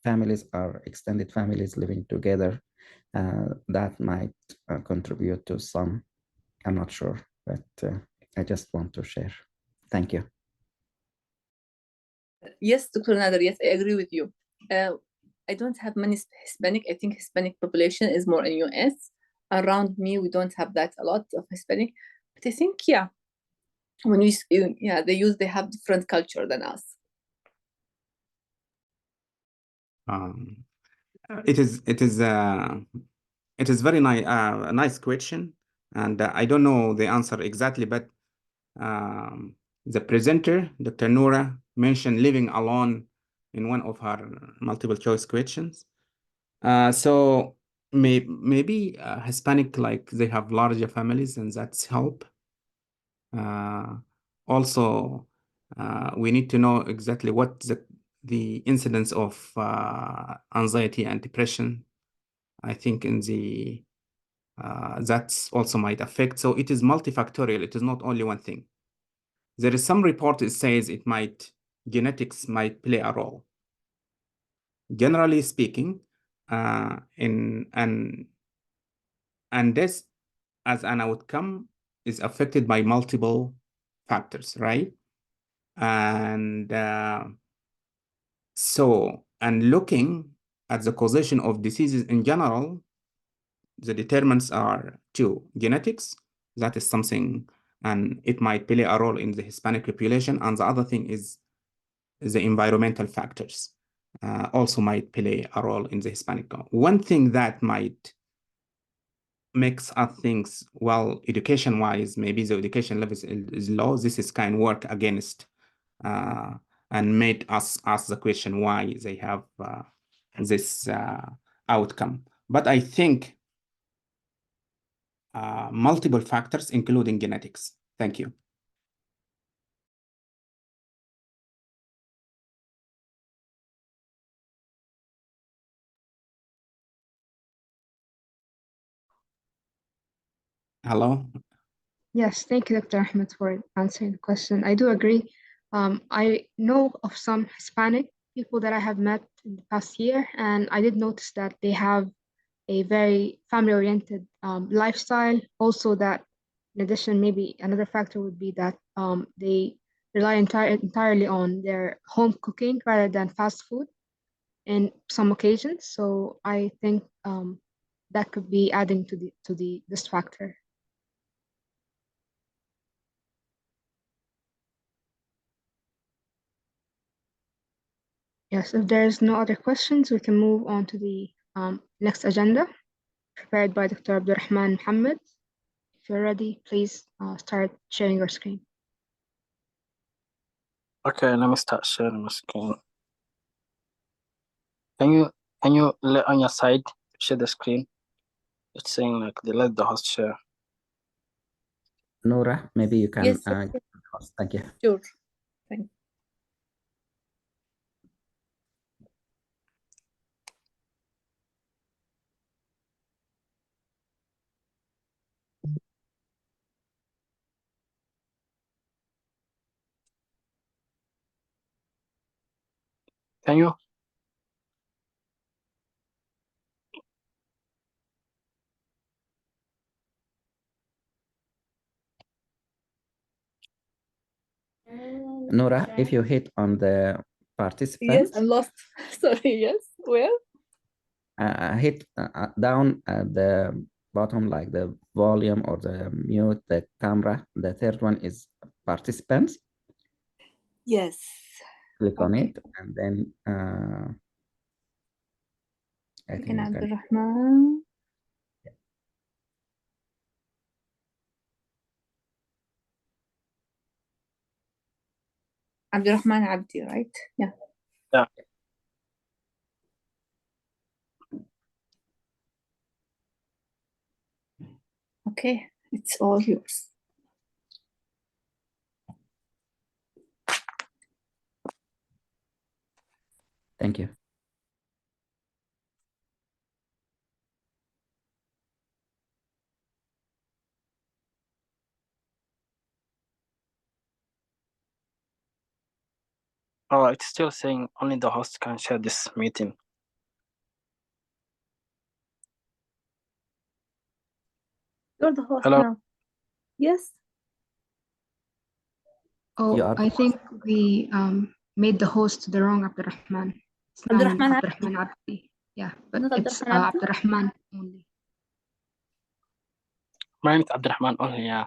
families or extended families living together, that might contribute to some. I'm not sure, but I just want to share. Thank you. Yes, Dr. Nader, yes, I agree with you. I don't have many Hispanic. I think Hispanic population is more in US. Around me, we don't have that a lot of Hispanic. But I think, yeah, when they have different culture than us. It is very nice question, and I don't know the answer exactly, but the presenter, Dr. Noura, mentioned living alone in one of her multiple choice questions. So maybe Hispanic, like they have larger families, and that's help. Also, we need to know exactly what the incidence of anxiety and depression. I think in the that's also might affect. So it is multifactorial. It is not only one thing. There is some report that says genetics might play a role. Generally speaking, and this as an outcome is affected by multiple factors, right? And looking at the causation of diseases in general, the determinants are two: genetics, that is something, and it might play a role in the Hispanic population, and the other thing is the environmental factors also might play a role in the Hispanic. One thing that might makes us think, well, education-wise, maybe the education level is low. This is kind of work against and made us ask the question why they have this outcome. But I think multiple factors, including genetics. Thank you. Hello? Yes, thank you, Dr. Ahmed, for answering the question. I do agree. I know of some Hispanic people that I have met in the past year, and I did notice that they have a very family-oriented lifestyle. Also, that in addition, maybe another factor would be that they rely entirely on their home cooking rather than fast food in some occasions. So I think that could be adding to this factor. Yes, if there's no other questions, we can move on to the next agenda prepared by Dr. Abdirahman Mohamed. If you're ready, please start sharing your screen. Okay, let me start sharing my screen. Can you let on your side share the screen? It's saying like let the host share. Noura, maybe you can. Yes, thank you. sure. Thank you. Can you? Noura, if you hit on the participant, Yes, I'm lost. Sorry, yes. Where? hit down at the bottom, like the volume or the mute, the camera. The third one is participants. Yes. Click on Okay. it, and then I think Can you can. Abdirahman. Abdirahman Abdi, right? Yeah. Yeah. Okay, it's all yours. Thank you. Oh, it's still saying only the host can share this meeting. You're the host Hello. now. Yes. Oh, I think we made the host the wrong Abdirahman. It's now Abdirahman Abdi. Abdirahman Abdi. Yeah, but Not it's Abdirahman Abdi? Abdirahman only. Mine is Abdirahman only, yeah.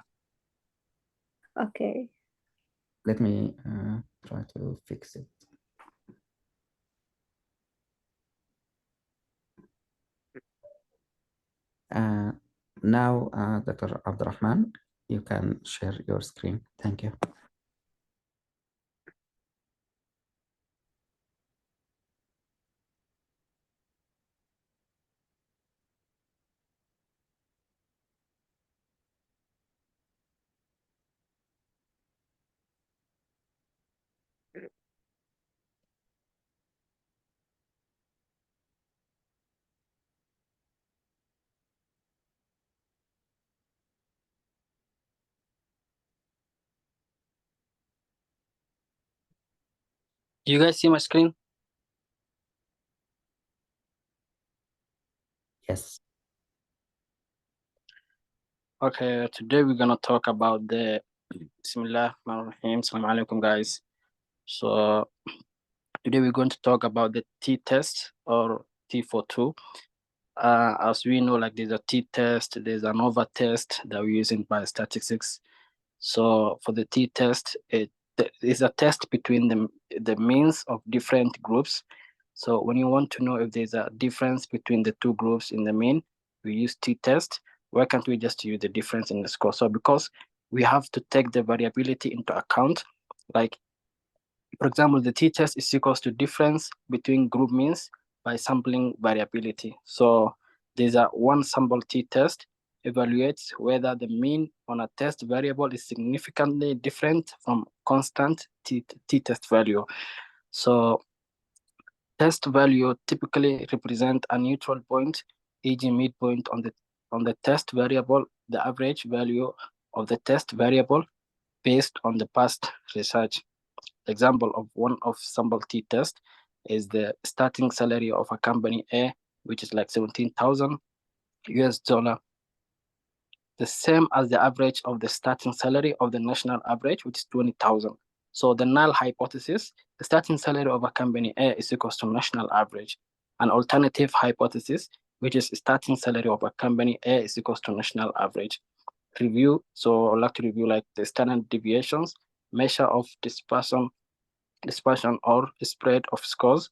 Okay. Let me try to fix it. Now, Dr. Abdirahman, you can share your screen. Thank you. You guys see my screen? Yes. Okay, today we're gonna talk about the Bismillah Rahim. Assalamu alaikum, guys. So today we're going to talk about the t-test or T42. As we know, like there's a t-test, there's an ANOVA test that we use in biostatistics. So for the t-test, it is a test between the means of different groups. So when you want to know if there's a difference between the two groups in the mean, we use t-test. Why can't we just use the difference in the score? So because we have to take the variability into account, like for example, the t-test is equals to difference between group means by sampling variability. So there's a one sample t-test evaluates whether the mean on a test variable is significantly different from constant t-test value. So test value typically represent a neutral point, e.g. midpoint on the test variable, the average value of the test variable based on the past research. Example of one of sample t-test is the starting salary of a company A, which is like 17,000 US dollar, the same as the average of the starting salary of the national average, which is 20,000. So the null hypothesis, the starting salary of a company A is equals to national average. An alternative hypothesis, which is starting salary of a company A is equals to national average. Review, so I'd like to review like the standard deviations, measure of dispersion or spread of scores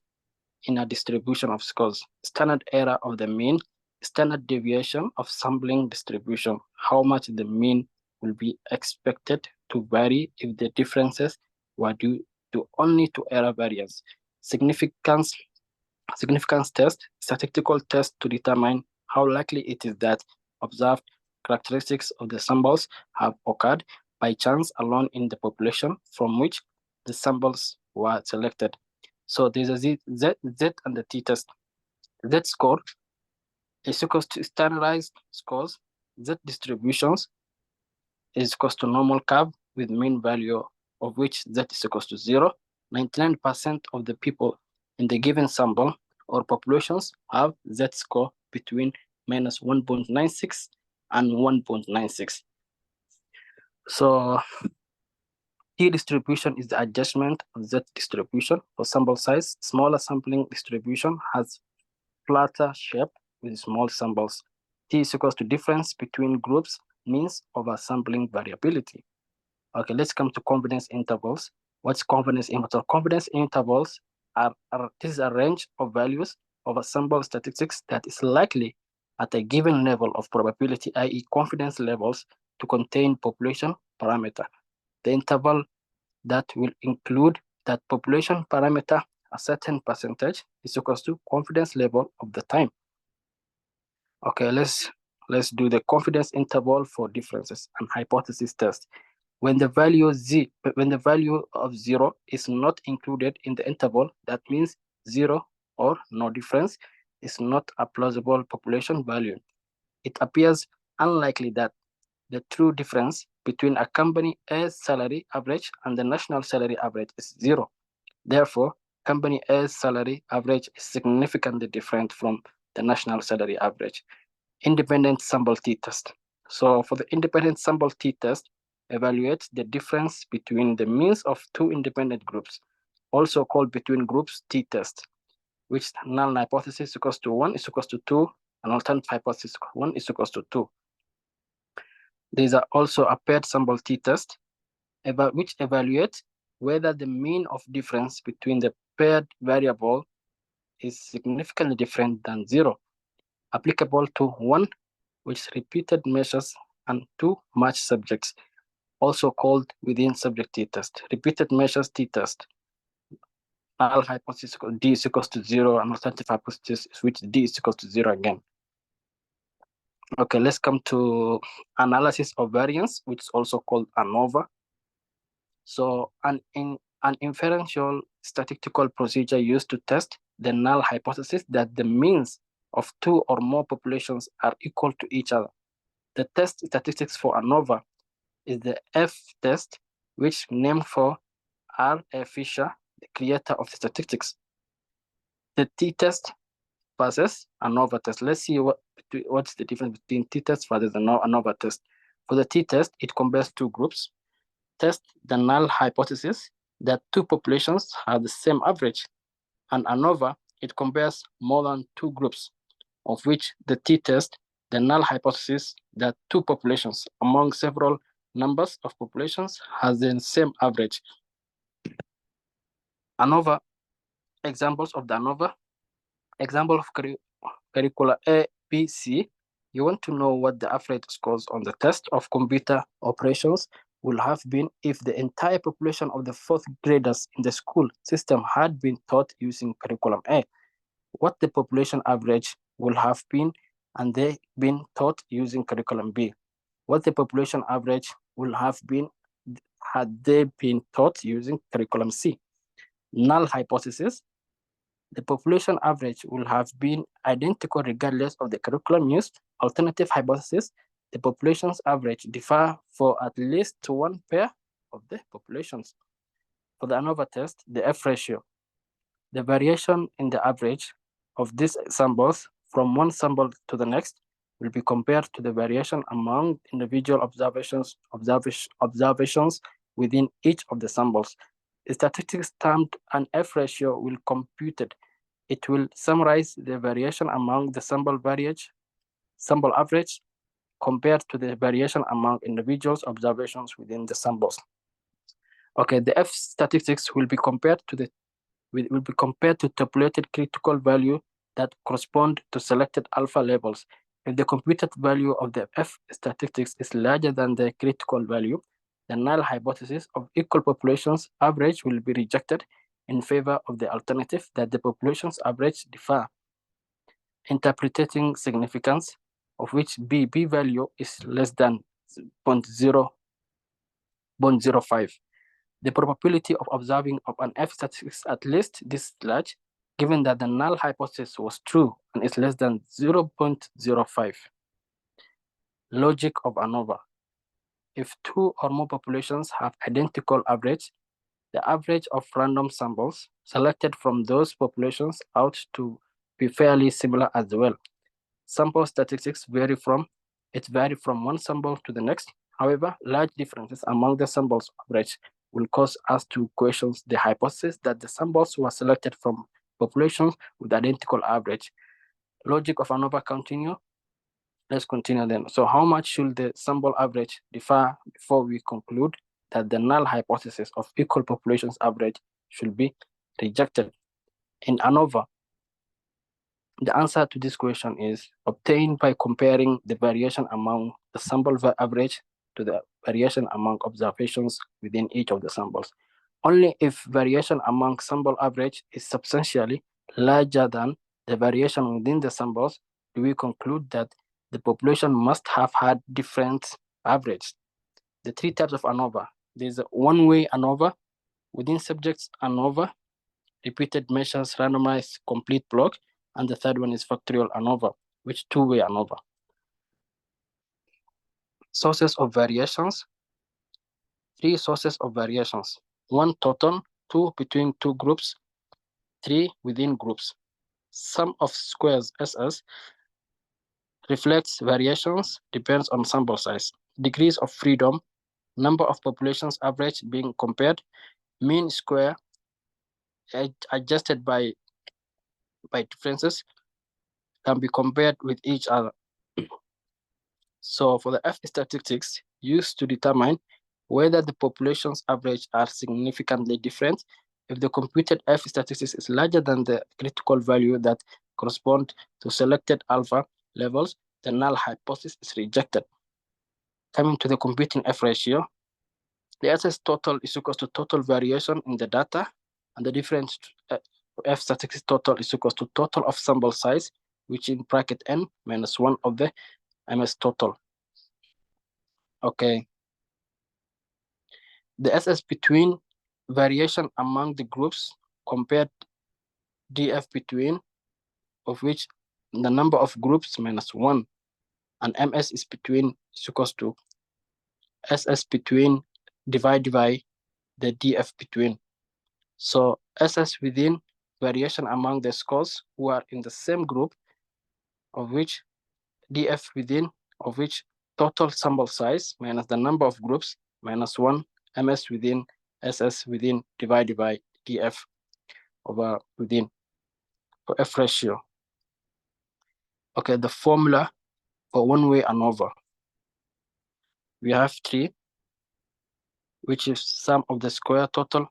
in a distribution of scores, standard error of the mean, standard deviation of sampling distribution, how much the mean will be expected to vary if the differences were due to only to error variance, significance test, statistical test to determine how likely it is that observed characteristics of the samples have occurred by chance alone in the population from which the samples were selected. So there's a Z and the t-test. Z score is equals to standardized scores. Z distributions is equals to normal curve with mean value of which Z is equals to 0. 99% of the people in the given sample or populations have Z score between minus 1.96 and 1.96. So T distribution is the adjustment of Z distribution for sample size. Smaller sampling distribution has flatter shape with small samples. T is equals to difference between groups means over sampling variability. Okay, let's come to confidence intervals. What's confidence intervals? Confidence intervals are this is a range of values of a sample statistics that is likely at a given level of probability, i.e. confidence levels, to contain population parameter. The interval that will include that population parameter, a certain percentage, is equals to confidence level of the time. Okay, let's do the confidence interval for differences and hypothesis test. When the value of 0 is not included in the interval, that means 0 or no difference is not a plausible population value. It appears unlikely that the true difference between a company A's salary average and the national salary average is 0. Therefore, company A's salary average is significantly different from the national salary average. Independent sample t-test. So for the independent sample t-test, evaluate the difference between the means of two independent groups, also called between groups t-test, which null hypothesis equals to 1 is equals to 2, and alternate hypothesis 1 is equals to 2. These are also a paired sample t-test, which evaluates whether the mean of difference between the paired variable is significantly different than 0, applicable to 1, which repeated measures, and 2 matched subjects, also called within subject t-test. Repeated measures t-test. Null hypothesis D is equals to 0, and alternative hypothesis which D is equals to 0 again. Okay, let's come to analysis of variance, which is also called ANOVA. So an inferential statistical procedure used to test the null hypothesis that the means of two or more populations are equal to each other. The test statistics for ANOVA is the F test, which named for R. A. Fisher, the creator of the statistics. The t-test versus ANOVA test. Let's see what's the difference between t-test versus the ANOVA test. For the t-test, it compares two groups. Test the null hypothesis that two populations have the same average. And ANOVA, it compares more than two groups, of which the t-test, the null hypothesis that two populations among several numbers of populations has the same average. ANOVA, examples of the ANOVA, example of curricula A, B, C. You want to know what the average scores on the test of computer operations will have been if the entire population of the fourth graders in the school system had been taught using curriculum A. What the population average will have been and they been taught using curriculum B. What the population average will have been had they been taught using curriculum C. Null hypothesis, the population average will have been identical regardless of the curriculum used. Alternative hypothesis, the population's average differ for at least one pair of the populations. For the ANOVA test, the F ratio, the variation in the average of these samples from one sample to the next will be compared to the variation among individual observations within each of the samples. The statistics termed an F ratio will computed. It will summarize the variation among the sample average compared to the variation among individuals' observations within the samples. Okay, the F statistics will be compared to tabulated critical value that correspond to selected alpha levels. If the computed value of the F statistics is larger than the critical value, the null hypothesis of equal populations average will be rejected in favor of the alternative that the populations average differ. Interpreting significance, of which B value is less than 0.05. The probability of observing of an F statistics at least this large, given that the null hypothesis was true and is less than 0.05. Logic of ANOVA. If two or more populations have identical average, the average of random samples selected from those populations ought to be fairly similar as well. Sample statistics vary from one sample to the next. However, large differences among the samples average will cause us to question the hypothesis that the samples were selected from populations with identical average. Logic of ANOVA continue. Let's continue then. So how much should the sample average differ before we conclude that the null hypothesis of equal populations average should be rejected? In ANOVA, the answer to this question is obtained by comparing the variation among the sample average to the variation among observations within each of the samples. Only if variation among sample average is substantially larger than the variation within the samples do we conclude that the population must have had different average. The three types of ANOVA. There's a one-way ANOVA, within subjects ANOVA, repeated measures randomized complete block, and the third one is factorial ANOVA, which two-way ANOVA. Sources of variations. 3 sources of variations. 1 total, 2 between 2 groups, 3 within groups. Sum of squares SS reflects variations, depends on sample size. Degrees of freedom, number of populations average being compared, mean square adjusted by differences can be compared with each other. So for the F statistics used to determine whether the populations average are significantly different, if the computed F statistics is larger than the critical value that correspond to selected alpha levels, the null hypothesis is rejected. Coming to the computing F ratio, the SS total is equal to total variation in the data, and the difference F statistics total is equal to total of sample size, which in bracket n minus 1 of the MS total. Okay. The SS between variation among the groups compared DF between, of which the number of groups minus 1, and MS is between is equals to SS between divided by the DF between. So SS within variation among the scores who are in the same group, of which DF within, of which total sample size minus the number of groups minus 1, MS within, SS within divided by DF over within for F ratio. Okay, the formula for one-way ANOVA. We have 3, which is sum of the square total,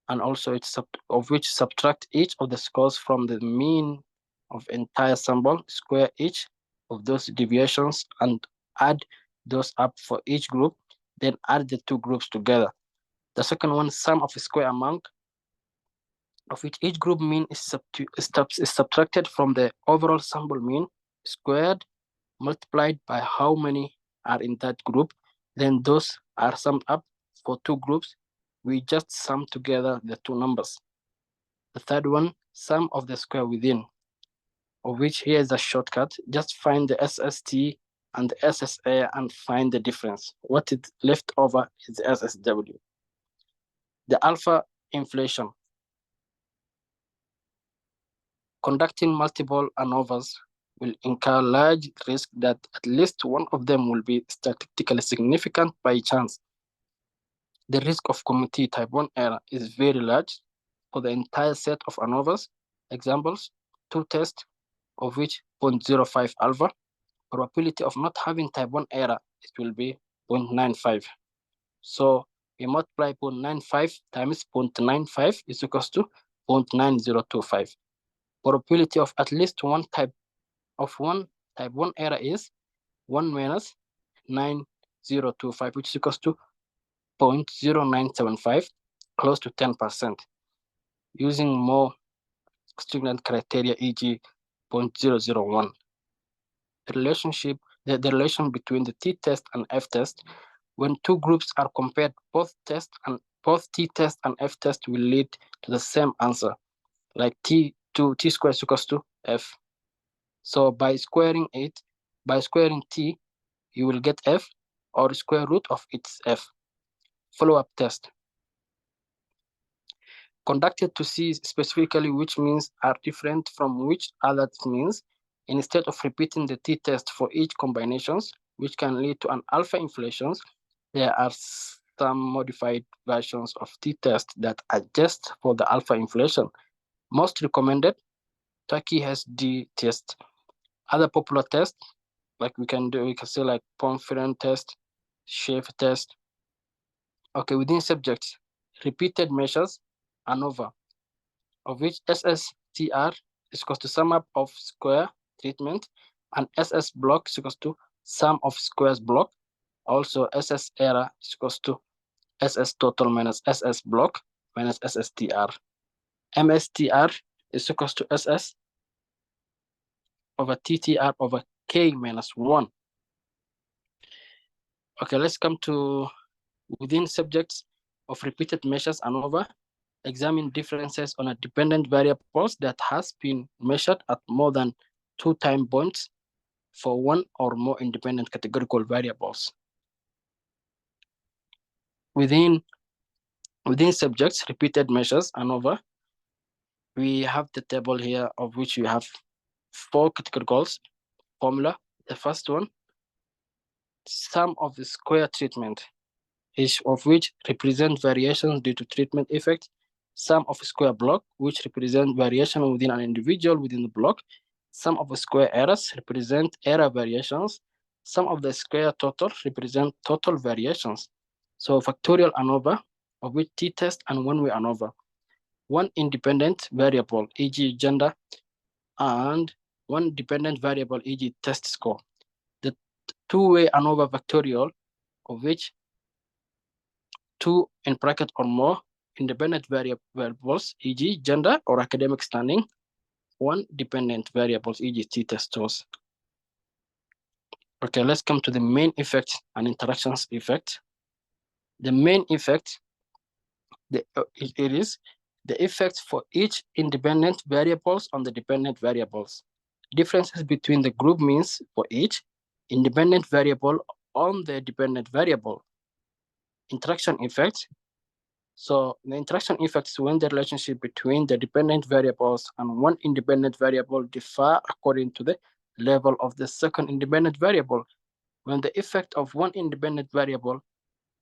and also it's of which subtract each of the scores from the mean of entire sample, square each of those deviations, and add those up for each group, then add the 2 groups together. The second one, sum of a square amount, of which each group mean is subtracted from the overall sample mean, squared, multiplied by how many are in that group, then those are summed up for 2 groups. We just sum together the 2 numbers. The third one, sum of the square within, of which here is a shortcut. Just find the SST and the SSA and find the difference. What is left over is the SSW. The alpha inflation. Conducting multiple ANOVAs will incur large risk that at least one of them will be statistically significant by chance. The risk of committee type 1 error is very large for the entire set of ANOVAs. Examples, 2 tests, of which 0.05 alpha. Probability of not having type 1 error, it will be 0.95. So we multiply 0.95 times 0.95 is equals to 0.9025. Probability of at least one type 1 error is 1 minus 9025, which is equals to 0.0975, close to 10%. Using more stringent criteria, e.g. 0.001. The relation between the t-test and f-test, when 2 groups are compared, both t-test and f-test will lead to the same answer, like t squared is equals to f. So by squaring t, you will get f, or square root of its f. Follow-up test. Conducted to see specifically which means are different from which other means, instead of repeating the t-test for each combinations, which can lead to an alpha inflations, there are some modified versions of t-test that adjust for the alpha inflation. Most recommended, Turkey has D test. Other popular tests, like we can say like Pomfret test, Schaefer test. Okay, within subjects, repeated measures, ANOVA, of which SSTR is equal to sum up of square treatment, and SS block is equal to sum of squares block. Also, SS error is equal to SS total minus SS block minus SSTR. MSTR is equal to SS over TTR over K minus 1. Okay, let's come to within subjects of repeated measures ANOVA. Examine differences on a dependent variables that has been measured at more than 2 time points for one or more independent categorical variables. Within subjects, repeated measures ANOVA, we have the table here of which we have 4 categoricals formula. The first one, sum of the square treatment, each of which represent variations due to treatment effect. Sum of a square block, which represent variation within an individual within the block. Sum of the square errors represent error variations. Sum of the square total represent total variations. So factorial ANOVA, of which t-test and one-way ANOVA. One independent variable, e.g. gender, and one dependent variable, e.g. test score. The two-way ANOVA factorial, of which 2 in bracket or more independent variables, e.g. gender or academic standing, 1 dependent variables, e.g. t-test scores. Okay, let's come to the main effect and interactions effect. The main effect, it is the effects for each independent variables on the dependent variables. Differences between the group means for each independent variable on the dependent variable. Interaction effect. So the interaction effect is when the relationship between the dependent variables and one independent variable differ according to the level of the second independent variable. When the effect of one independent variable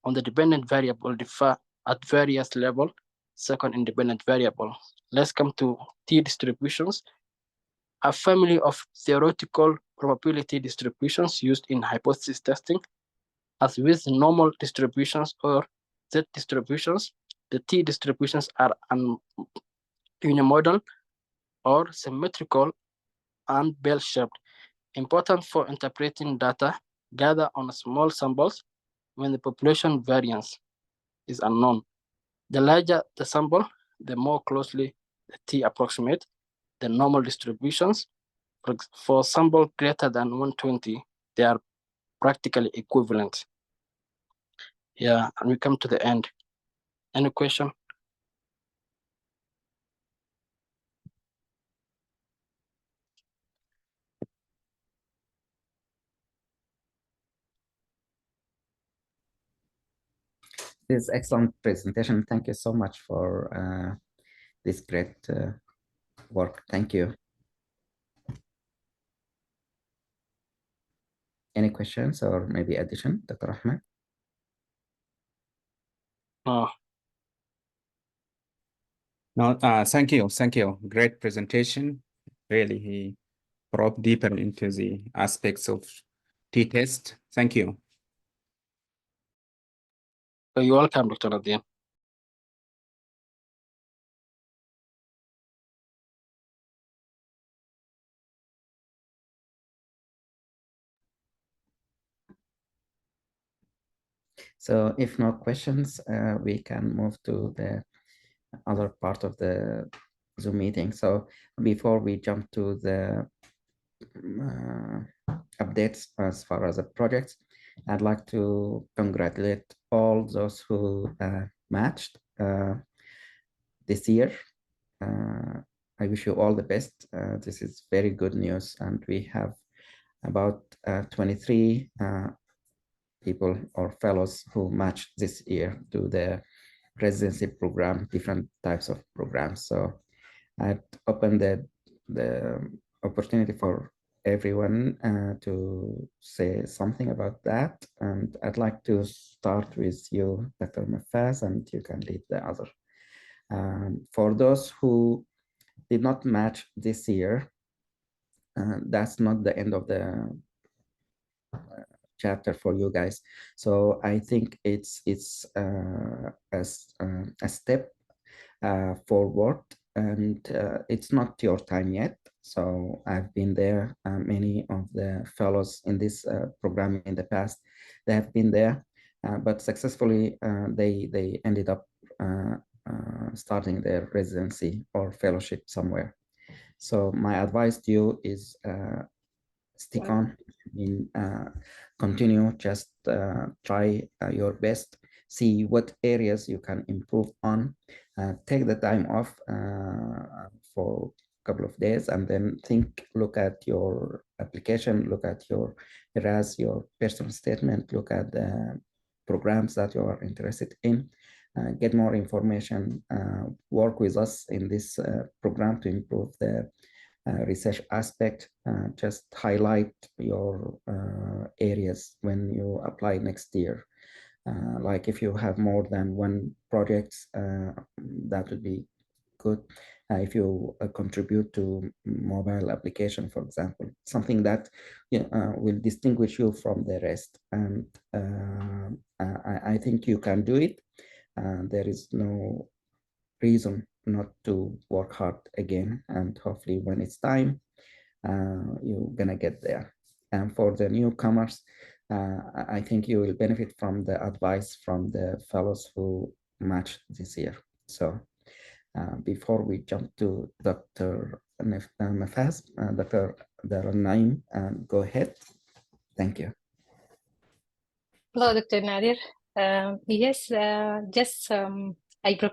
on the dependent variable differ at various level, second independent variable. Let's come to T distributions. A family of theoretical probability distributions used in hypothesis testing, as with normal distributions or Z distributions. The T distributions are unimodal or symmetrical and bell-shaped, important for interpreting data gathered on small samples when the population variance is unknown. The larger the sample, the more closely the T approximate the normal distributions. For sample greater than 120, they are practically equivalent. Yeah, and we come to the end. Any question? This excellent presentation. Thank you so much for this great work. Thank you. Any questions or maybe addition, Dr. Ahmed? No, thank you. Thank you. Great presentation. Really, he probed deeper into the aspects of t-test. Thank you. You're welcome, Dr. Nadia. So if no questions, we can move to the other part of the Zoom meeting. So before we jump to the updates as far as the projects, I'd like to congratulate all those who matched this year. I wish you all the best. This is very good news, and we have about 23 people or fellows who matched this year to the residency program, different types of programs. So I've opened the opportunity for everyone to say something about that. And I'd like to start with you, Dr. Mafaz, and you can lead the other. For those who did not match this year, that's not the end of the chapter for you guys. So I think it's a step forward, and it's not your time yet. So I've been there. Many of the fellows in this program in the past, they have been there, but successfully they ended up starting their residency or fellowship somewhere. So my advice to you is stick on, continue, just try your best, see what areas you can improve on, take the time off for a couple of days, and then think, look at your application, look at your RAS, your personal statement, look at the programs that you are interested in, get more information, work with us in this program to improve the research aspect. Just highlight your areas when you apply next year. Like if you have more than one project, that would be good. If you contribute to mobile application, for example, something that will distinguish you from the rest. And I think you can do it. There is no reason not to work hard again, and hopefully when it's time, you're gonna get there. And for the newcomers, I think you will benefit from the advice from the fellows who matched this year. So before we jump to Dr. Mafaz, Dr. Daralnaem, go ahead. Thank you. Hello, Dr. Nadir. Yes, just I prepared